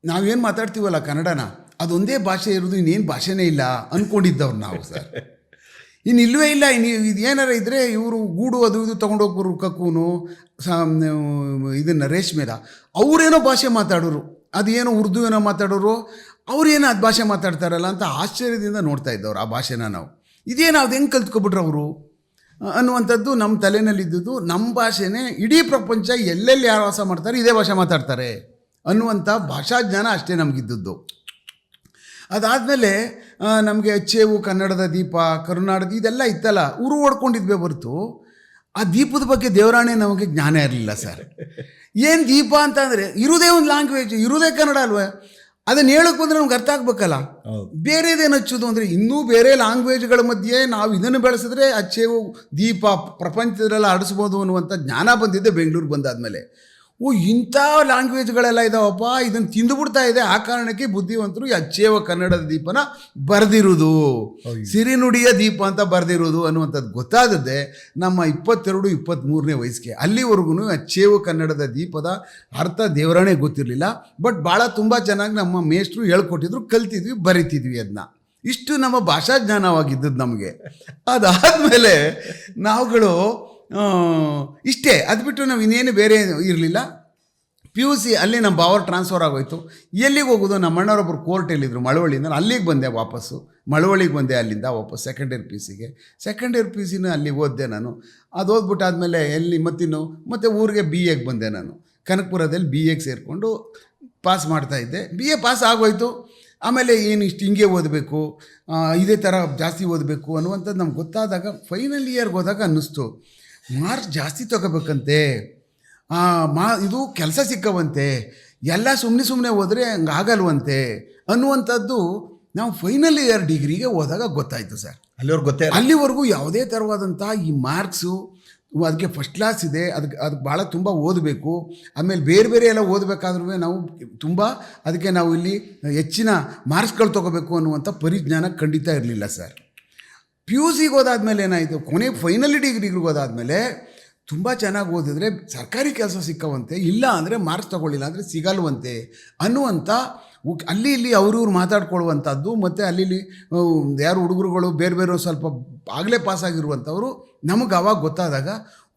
ನಾವೇನು ಮಾತಾಡ್ತೀವಲ್ಲ ಕನ್ನಡನ, ಅದೊಂದೇ ಭಾಷೆ ಇರೋದು, ಇನ್ನೇನು ಭಾಷೆನೇ ಇಲ್ಲ ಅಂದ್ಕೊಂಡಿದ್ದವ್ರು ನಾವು ಸರ್. ಇನ್ನಿಲ್ಲವೇ ಇಲ್ಲ. ಇದು ಏನಾರ ಇದ್ದರೆ ಇವರು ಗೂಡು ಅದು ಇದು ತೊಗೊಂಡೋಗ್ಬರು, ಕಕ್ಕೂನು ಇದನ್ನು ರೇಷ್ಮೆದ ಅವರೇನೋ ಭಾಷೆ ಮಾತಾಡೋರು, ಅದೇನೋ ಉರ್ದು ಏನೋ ಮಾತಾಡೋರು, ಅವ್ರೇನೋ ಅದು ಭಾಷೆ ಮಾತಾಡ್ತಾರಲ್ಲ ಅಂತ ಆಶ್ಚರ್ಯದಿಂದ ನೋಡ್ತಾ ಇದ್ದವ್ರು ಆ ಭಾಷೆನ ನಾವು. ಇದೇನು ಅದು ಹೆಂಗೆ ಕಲ್ತ್ಕೊಬಿಟ್ರು ಅವರು ಅನ್ನುವಂಥದ್ದು ನಮ್ಮ ತಲೆಯಲ್ಲಿದ್ದು. ನಮ್ಮ ಭಾಷೆನೇ ಇಡೀ ಪ್ರಪಂಚ ಎಲ್ಲೆಲ್ಲಿ ಯಾರು ವಾಸ ಮಾಡ್ತಾರೆ ಇದೇ ಭಾಷೆ ಮಾತಾಡ್ತಾರೆ ಅನ್ನುವಂಥ ಭಾಷಾ ಜ್ಞಾನ ಅಷ್ಟೇ ನಮಗಿದ್ದದ್ದು. ಅದಾದಮೇಲೆ ನಮಗೆ ಅಚ್ಚೇವು, ಕನ್ನಡದ ದೀಪ, ಕರುನಾಡದ ಇದೆಲ್ಲ ಇತ್ತಲ್ಲ, ಉರು ಓಡ್ಕೊಂಡಿದ್ವಿ ಹೊರತು ಆ ದೀಪದ ಬಗ್ಗೆ ದೇವರಾಣೆ ನಮಗೆ ಜ್ಞಾನ ಇರಲಿಲ್ಲ ಸರ್. ಏನು ದೀಪ ಅಂತ ಅಂದರೆ ಇರೋದೇ ಒಂದು ಲ್ಯಾಂಗ್ವೇಜ್, ಇರೋದೇ ಕನ್ನಡ ಅಲ್ವೇ, ಅದನ್ನು ಹೇಳೋಕ್ಕೆ ಬಂದರೆ ನಮ್ಗೆ ಅರ್ಥ ಆಗಬೇಕಲ್ಲ. ಬೇರೆದೇನು ಹಚ್ಚೋದು ಅಂದರೆ ಇನ್ನೂ ಬೇರೆ ಲ್ಯಾಂಗ್ವೇಜ್ಗಳ ಮಧ್ಯೆ ನಾವು ಇದನ್ನು ಬೆಳೆಸಿದ್ರೆ ಅಚ್ಚೇವು ದೀಪ ಪ್ರಪಂಚದಲ್ಲೆಲ್ಲ ಹರಡಿಸ್ಬೋದು ಅನ್ನುವಂಥ ಜ್ಞಾನ ಬಂದಿದ್ದೆ ಬೆಂಗಳೂರಿಗೆ ಬಂದಾದಮೇಲೆ. ಇಂಥ ಲ್ಯಾಂಗ್ವೇಜ್ಗಳೆಲ್ಲ ಇದ್ದಾವಪ್ಪ, ಇದನ್ನು ತಿಂದುಬಿಡ್ತಾ ಇದೆ. ಆ ಕಾರಣಕ್ಕೆ ಬುದ್ಧಿವಂತರು ಈ ಅಚ್ಚೇವ ಕನ್ನಡದ ದೀಪನ ಬರೆದಿರೋದು, ಸಿರಿನುಡಿಯ ದೀಪ ಅಂತ ಬರೆದಿರೋದು ಅನ್ನುವಂಥದ್ದು ಗೊತ್ತಾದದ್ದೇ ನಮ್ಮ 22-23ನೇ ವಯಸ್ಸಿಗೆ. ಅಲ್ಲಿವರೆಗೂ ಅಚ್ಚೇವ ಕನ್ನಡದ ದೀಪದ ಅರ್ಥ ದೇವರಾಣೆ ಗೊತ್ತಿರಲಿಲ್ಲ. ಬಟ್ ಭಾಳ ತುಂಬ ಚೆನ್ನಾಗಿ ನಮ್ಮ ಮೇಷ್ಟ್ರು ಹೇಳ್ಕೊಟ್ಟಿದ್ರು, ಕಲ್ತಿದ್ವಿ, ಬರಿತಿದ್ವಿ ಅದನ್ನ. ಇಷ್ಟು ನಮ್ಮ ಭಾಷಾ ಜ್ಞಾನವಾಗಿದ್ದದ್ದು ನಮಗೆ. ಅದಾದಮೇಲೆ ನಾವುಗಳು ಇಷ್ಟೇ, ಅದು ಬಿಟ್ಟು ನಾವು ಇನ್ನೇನು ಬೇರೆ ಇರಲಿಲ್ಲ. PUC ಅಲ್ಲಿ ನಮ್ಮ ಬಾವರ್ ಟ್ರಾನ್ಸ್ಫರ್ ಆಗೋಯ್ತು. ಎಲ್ಲಿಗೆ ಹೋಗೋದು, ನಮ್ಮ ಅಣ್ಣವರೊಬ್ಬರು ಕೋರ್ಟಲ್ಲಿದ್ದರು ಮಳವಳ್ಳಿಯಿಂದ, ಅಲ್ಲಿಗೆ ಬಂದೆ ವಾಪಸ್ಸು, ಮಳವಳ್ಳಿಗೆ ಬಂದೆ. ಅಲ್ಲಿಂದ ವಾಪಸ್ ಸೆಕೆಂಡ್ ಇಯರ್ PUCನ ಅಲ್ಲಿ ಓದಿದೆ ನಾನು. ಅದು ಓದ್ಬಿಟ್ಟಾದಮೇಲೆ ಮತ್ತೆ ಊರಿಗೆ BAಗೆ ಬಂದೆ ನಾನು. ಕನಕಪುರದಲ್ಲಿ BAಗೆ ಸೇರಿಕೊಂಡು ಪಾಸ್ ಮಾಡ್ತಾಯಿದ್ದೆ. BA ಪಾಸ್ ಆಗೋಯ್ತು. ಆಮೇಲೆ ಏನು ಇಷ್ಟು ಹಿಂಗೆ ಓದಬೇಕು, ಇದೇ ಥರ ಜಾಸ್ತಿ ಓದಬೇಕು ಅನ್ನುವಂಥದ್ದು ನಮ್ಗೆ ಗೊತ್ತಾದಾಗ ಫೈನಲ್ ಇಯರ್ಗೆ ಹೋದಾಗ ಅನ್ನಿಸ್ತು, ಮಾರ್ಕ್ಸ್ ಜಾಸ್ತಿ ತೊಗೋಬೇಕಂತೆ, ಇದು ಕೆಲಸ ಸಿಕ್ಕವಂತೆ, ಎಲ್ಲ ಸುಮ್ಮನೆ ಹೋದರೆ ಹಂಗೆ ಆಗಲ್ವಂತೆ ಅನ್ನುವಂಥದ್ದು ನಾವು ಫೈನಲ್ ಇಯರ್ ಡಿಗ್ರಿಗೆ ಹೋದಾಗ ಗೊತ್ತಾಯಿತು ಸರ್. ಅಲ್ಲಿವ್ರಿಗೆ ಗೊತ್ತೇ ಇಲ್ಲ. ಅಲ್ಲಿವರೆಗೂ ಯಾವುದೇ ಥರವಾದಂಥ ಈ ಮಾರ್ಕ್ಸು ಅದಕ್ಕೆ ಫಸ್ಟ್ ಕ್ಲಾಸ್ ಇದೆ, ಅದಕ್ಕೆ ಭಾಳ ತುಂಬ ಓದಬೇಕು, ಆಮೇಲೆ ಬೇರೆ ಎಲ್ಲ ಓದಬೇಕಾದ್ರೂ ನಾವು ತುಂಬ ಅದಕ್ಕೆ ನಾವು ಇಲ್ಲಿ ಹೆಚ್ಚಿನ ಮಾರ್ಕ್ಸ್ಗಳು ತೊಗೋಬೇಕು ಅನ್ನುವಂಥ ಪರಿಜ್ಞಾನ ಖಂಡಿತ ಇರಲಿಲ್ಲ ಸರ್. ಪಿ ಯು ಸಿಗೆ ಹೋದಾದ್ಮೇಲೆ ಏನಾಯಿತು, ಕೊನೆ ಫೈನಲ್ ಡಿಗ್ರಿಗೆ ಹೋದಾದ್ಮೇಲೆ ತುಂಬ ಚೆನ್ನಾಗಿ ಓದಿದ್ರೆ ಸರ್ಕಾರಿ ಕೆಲಸ ಸಿಕ್ಕವಂತೆ, ಇಲ್ಲ ಅಂದರೆ ಮಾರ್ಕ್ಸ್ ತೊಗೊಳ್ಳಿಲ್ಲ ಅಂದರೆ ಸಿಗಲ್ವಂತೆ ಅನ್ನುವಂಥ ಅಲ್ಲಿ ಇಲ್ಲಿ ಅವ್ರವ್ರು ಮಾತಾಡ್ಕೊಳ್ಳುವಂಥದ್ದು. ಮತ್ತು ಅಲ್ಲಿ ಯಾರು ಹುಡುಗರುಗಳು ಬೇರೆ ಸ್ವಲ್ಪ ಆಗಲೇ ಪಾಸಾಗಿರುವಂಥವ್ರು ನಮಗೆ ಅವಾಗ ಗೊತ್ತಾದಾಗ,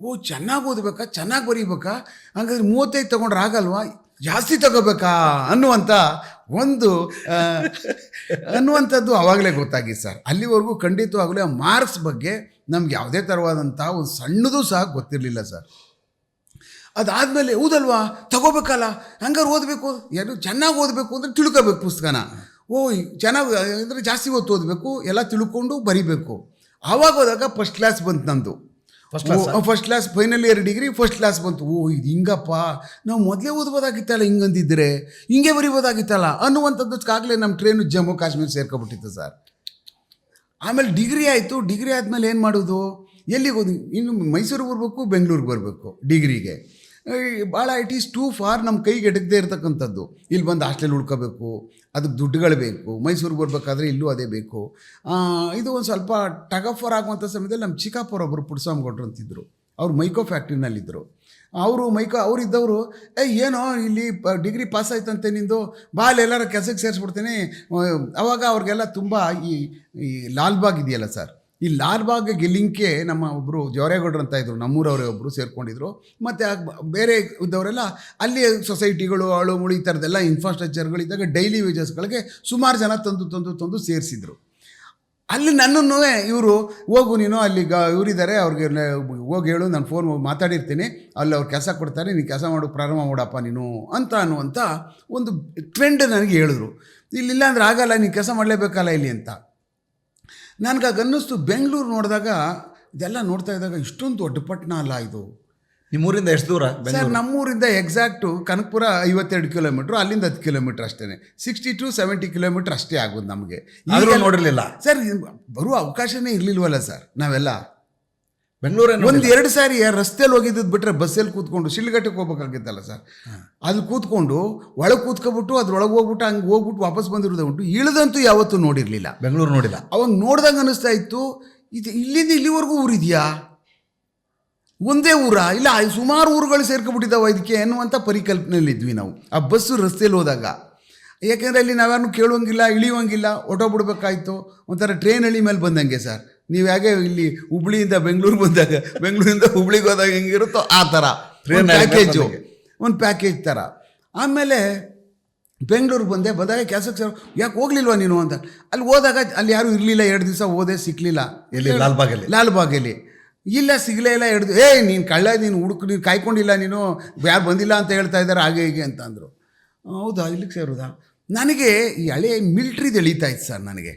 ಓ ಚೆನ್ನಾಗಿ ಓದಬೇಕಾ, ಚೆನ್ನಾಗಿ ಬರೀಬೇಕಾ, ಹಾಗಾದ್ರೆ 35 ತೊಗೊಂಡ್ರೆ ಆಗಲ್ವಾ, ಜಾಸ್ತಿ ತಗೋಬೇಕಾ ಅನ್ನುವಂಥದ್ದು ಆವಾಗಲೇ ಗೊತ್ತಾಗಿತ್ತು ಸರ್. ಅಲ್ಲಿವರೆಗೂ ಖಂಡಿತವಾಗಲೂ ಆ ಮಾರ್ಕ್ಸ್ ಬಗ್ಗೆ ನಮ್ಗೆ ಯಾವುದೇ ಥರವಾದಂಥ ಒಂದು ಸಣ್ಣದು ಸಹ ಗೊತ್ತಿರಲಿಲ್ಲ ಸರ್. ಅದಾದಮೇಲೆ ಹೌದಲ್ವಾ ತಗೋಬೇಕಲ್ಲ, ಹಂಗಾರೆ ಓದಬೇಕು, ಏನು ಚೆನ್ನಾಗಿ ಓದಬೇಕು ಅಂದರೆ ತಿಳ್ಕೋಬೇಕು ಪುಸ್ತಕನ. ಚೆನ್ನಾಗಿ ಅಂದರೆ ಜಾಸ್ತಿ ಹೊತ್ತು ಓದಬೇಕು, ಎಲ್ಲ ತಿಳ್ಕೊಂಡು ಬರಿಬೇಕು. ಆವಾಗ ಹೋದಾಗ ಫಸ್ಟ್ ಕ್ಲಾಸ್ ಬಂತು ನಮ್ಮದು. First class final year degree first class ಬಂತು. ಇದು ಹಿಂಗಪ್ಪ, ನಾವು ಮೊದಲೇ ಓದ್ಬೋದಾಗಿತ್ತಲ್ಲ, ಹಿಂಗಂದಿದ್ದರೆ ಹಿಂಗೆ ಬರಿಬೋದಾಗಿತ್ತಲ್ಲ ಅನ್ನುವಂಥದ್ದಕ್ಕಾಗಲೇ ನಮ್ಮ ಟ್ರೈನು ಜಮ್ಮು ಕಾಶ್ಮೀರ ಸೇರ್ಕೊಬಿಟ್ಟಿತ್ತು ಸರ್. ಆಮೇಲೆ ಡಿಗ್ರಿ ಆಯಿತು. ಡಿಗ್ರಿ ಆದಮೇಲೆ ಏನು ಮಾಡೋದು, ಎಲ್ಲಿಗೆ ಹೋದ್ವಿ, ಇನ್ನು ಮೈಸೂರಿಗೆ ಬರಬೇಕು, ಬೆಂಗಳೂರಿಗೆ ಬರಬೇಕು ಡಿಗ್ರಿಗೆ. ಭಾಳ ಇಟ್ ಈಸ್ ಟೂ ಫಾರ್, ನಮ್ಮ ಕೈಗೆ ಎಟಕದೇ ಇರತಕ್ಕಂಥದ್ದು. ಇಲ್ಲಿ ಬಂದು ಹಾಸ್ಟೆಲ್ ಉಳ್ಕೋಬೇಕು, ಅದಕ್ಕೆ ದುಡ್ಡುಗಳು ಬೇಕು, ಮೈಸೂರಿಗೆ ಬರಬೇಕಾದ್ರೆ ಇಲ್ಲೂ ಅದೇ ಬೇಕು. ಇದು ಒಂದು ಸ್ವಲ್ಪ ಟಗಫರ್ ಆಗುವಂಥ ಸಮಯದಲ್ಲಿ ನಮ್ಮ ಚಿಕ್ಕಪ್ಪರೊಬ್ಬರು ಪುಡ್ಸ್ವಾಮಿಗೌಡ್ರು ಅಂತಿದ್ದರು, ಅವ್ರು ಮೈಕೋ ಫ್ಯಾಕ್ಟ್ರಿನಲ್ಲಿದ್ದರು. ಅವರಿದ್ದವರು ಏನೋ ಇಲ್ಲಿ ಡಿಗ್ರಿ ಪಾಸ್ ಆಯ್ತಂತೆ ನಿಂದು, ಬಾ ಅಲ್ಲಿ ಎಲ್ಲರ ಕೆಲಸಕ್ಕೆ ಸೇರಿಸ್ಬಿಡ್ತೀನಿ. ಅವಾಗ ಅವ್ರಿಗೆಲ್ಲ ತುಂಬ ಈ ಲಾಲ್ಬಾಗ್ ಇದೆಯಲ್ಲ ಸರ್, ಈ ಲಾಲ್ಬಾಗ್ಗೆ ಲಿಂಕೆ ನಮ್ಮ ಒಬ್ಬರು ಜವರೇಗೌಡರು ಅಂತ ಇದ್ದರು, ನಮ್ಮೂರವರೇ ಒಬ್ಬರು ಸೇರಿಕೊಂಡಿದ್ರು. ಮತ್ತು ಬೇರೆ ಇದ್ದವರೆಲ್ಲ ಅಲ್ಲಿ ಸೊಸೈಟಿಗಳು ಅಳು ಮುಳು ಈ ಥರದ್ದೆಲ್ಲ ಇನ್ಫ್ರಾಸ್ಟ್ರಕ್ಚರ್ಗಳಿದ್ದಾಗ ಡೈಲಿ ವೇಜಸ್ಗಳಿಗೆ ಸುಮಾರು ಜನ ತಂದು ಸೇರಿಸಿದ್ರು. ಅಲ್ಲಿ ನನ್ನನ್ನು ಇವರು ಹೋಗು ನೀನು ಅಲ್ಲಿ ಇವರಿದ್ದಾರೆ, ಅವ್ರಿಗೆ ಹೋಗಿ ಹೇಳು, ನಾನು ಫೋನ್ ಮಾತಾಡಿರ್ತೀನಿ, ಅಲ್ಲಿ ಅವ್ರು ಕೆಲಸ ಕೊಡ್ತಾರೆ, ನೀನು ಕೆಲಸ ಮಾಡೋಕ್ಕೆ ಪ್ರಾರಂಭ ಮಾಡಪ್ಪ ನೀನು ಅನ್ನುವಂಥ ಒಂದು ಟ್ರೆಂಡ್ ನನಗೆ ಹೇಳಿದ್ರು. ಇಲ್ಲಿಲ್ಲ ಅಂದ್ರೆ ಆಗಲ್ಲ, ನೀನು ಕೆಲಸ ಮಾಡಲೇಬೇಕಲ್ಲ ಇಲ್ಲಿ ಅಂತ. ನನಗಾಗ ಅನ್ನಿಸ್ತು, ಬೆಂಗಳೂರು ನೋಡಿದಾಗ ಇದೆಲ್ಲ ನೋಡ್ತಾ ಇದ್ದಾಗ ಇಷ್ಟೊಂದು ದೊಡ್ಡ ಪಟ್ಟಣ ಅಲ್ಲ ಇದು. ನಿಮ್ಮೂರಿಂದ ಎಷ್ಟು ದೂರ ಸರ್? ನಮ್ಮೂರಿಂದ ಎಕ್ಸಾಕ್ಟು ಕನಕಪುರ 52 ಕಿಲೋಮೀಟ್ರು, ಅಲ್ಲಿಂದ 10 ಕಿಲೋಮೀಟ್ರ್ ಅಷ್ಟೇ, 60 to 70 ಕಿಲೋಮೀಟ್ರ್ ಅಷ್ಟೇ ಆಗೋದು ನಮಗೆ. ನೋಡಿರಲಿಲ್ಲ ಸರ್, ಬರುವ ಅವಕಾಶನೇ ಇರಲಿಲ್ವಲ್ಲ ಸರ್. ನಾವೆಲ್ಲ ಬೆಂಗಳೂರಲ್ಲಿ 1-2 ಸಾರಿ ರಸ್ತೆಯಲ್ಲಿ ಹೋಗಿದ್ದು ಬಿಟ್ಟರೆ ಬಸ್ಸಲ್ಲಿ ಕೂತ್ಕೊಂಡು ಶಿಲ್ಘಟ್ಟಕ್ಕೆ ಹೋಗ್ಬೇಕಾಗಿತ್ತಲ್ಲ ಸರ್, ಅಲ್ಲಿ ಕೂತ್ಕೊಂಡು ಒಳಗೆ ಕೂತ್ಕೊಬಿಟ್ಟು ಅದ್ರೊಳಗೆ ಹೋಗ್ಬಿಟ್ಟು ಹಂಗೆ ಹೋಗ್ಬಿಟ್ಟು ವಾಪಸ್ ಬಂದಿರೋದೇ ಉಂಟು. ಇಳಿದಂತೂ ಯಾವತ್ತೂ ನೋಡಿರಲಿಲ್ಲ, ಬೆಂಗಳೂರು ನೋಡಿಲ್ಲ. ಅವಾಗ ನೋಡ್ದಂಗೆ ಅನ್ನಿಸ್ತಾ ಇತ್ತು, ಇದು ಇಲ್ಲಿಂದ ಇಲ್ಲಿವರೆಗೂ ಊರಿದೆಯಾ, ಒಂದೇ ಊರ ಇಲ್ಲ ಸುಮಾರು ಊರುಗಳು ಸೇರ್ಕೊಬಿಟ್ಟಿದ್ದಾವೆ ಇದಕ್ಕೆ ಅನ್ನುವಂಥ ಪರಿಕಲ್ಪನೆಯಲ್ಲಿದ್ವಿ ನಾವು ಆ ಬಸ್ಸು ರಸ್ತೆಯಲ್ಲಿ ಹೋದಾಗ. ಯಾಕೆಂದರೆ ಅಲ್ಲಿ ನಾವ್ಯಾರು ಕೇಳುವಂಗಿಲ್ಲ, ಇಳಿಯುವಂಗಿಲ್ಲ, ಹೊಟ್ಟೋಗ್ಬಿಡ್ಬೇಕಾಯ್ತು. ಒಂಥರ ಟ್ರೈನ್ ಹಳಿ ಮೇಲೆ ಬಂದಂಗೆ ಸರ್. ನೀವು ಹೇಗೆ ಇಲ್ಲಿ ಹುಬ್ಳಿಯಿಂದ ಬೆಂಗಳೂರಿಗೆ ಬಂದಾಗ, ಬೆಂಗಳೂರಿಂದ ಹುಬ್ಳಿಗೆ ಹೋದಾಗ ಹೆಂಗಿರುತ್ತೋ ಆ ಥರ ಒಂದು ಪ್ಯಾಕೇಜ್ ಥರ. ಆಮೇಲೆ ಬೆಂಗಳೂರಿಗೆ ಬಂದಾಗ ಕೆಲಸಕ್ಕೆ ಸರ್, ಯಾಕೆ ಹೋಗ್ಲಿಲ್ವ ನೀನು ಅಂತ. ಅಲ್ಲಿ ಹೋದಾಗ ಅಲ್ಲಿ ಯಾರೂ ಇರಲಿಲ್ಲ, 2 ದಿವಸ ಹೋದೆ, ಸಿಕ್ಕಲಿಲ್ಲ. ಎಲ್ಲಿ? ಲಾಲ್ಬಾಗಲ್ಲಿ ಇಲ್ಲ, ಸಿಗಲೇ ಇಲ್ಲ. ನೀನು ಕಳ್ಳ, ನೀನು ನೀನು ಕಾಯ್ಕೊಂಡಿಲ್ಲ, ನೀನು ಯಾರು ಬಂದಿಲ್ಲ ಅಂತ ಹೇಳ್ತಾ ಇದ್ದಾರೆ, ಹಾಗೆ ಹೀಗೆ ಅಂತ ಅಂದರು. ಹೌದಾ, ಇಲ್ಲಿಗೆ ಸೇರೋದಾ? ನನಗೆ ಈ ಹಳೆ ಮಿಲ್ಟ್ರಿದು ಎಳೀತಾ ಇತ್ತು ಸರ್, ನನಗೆ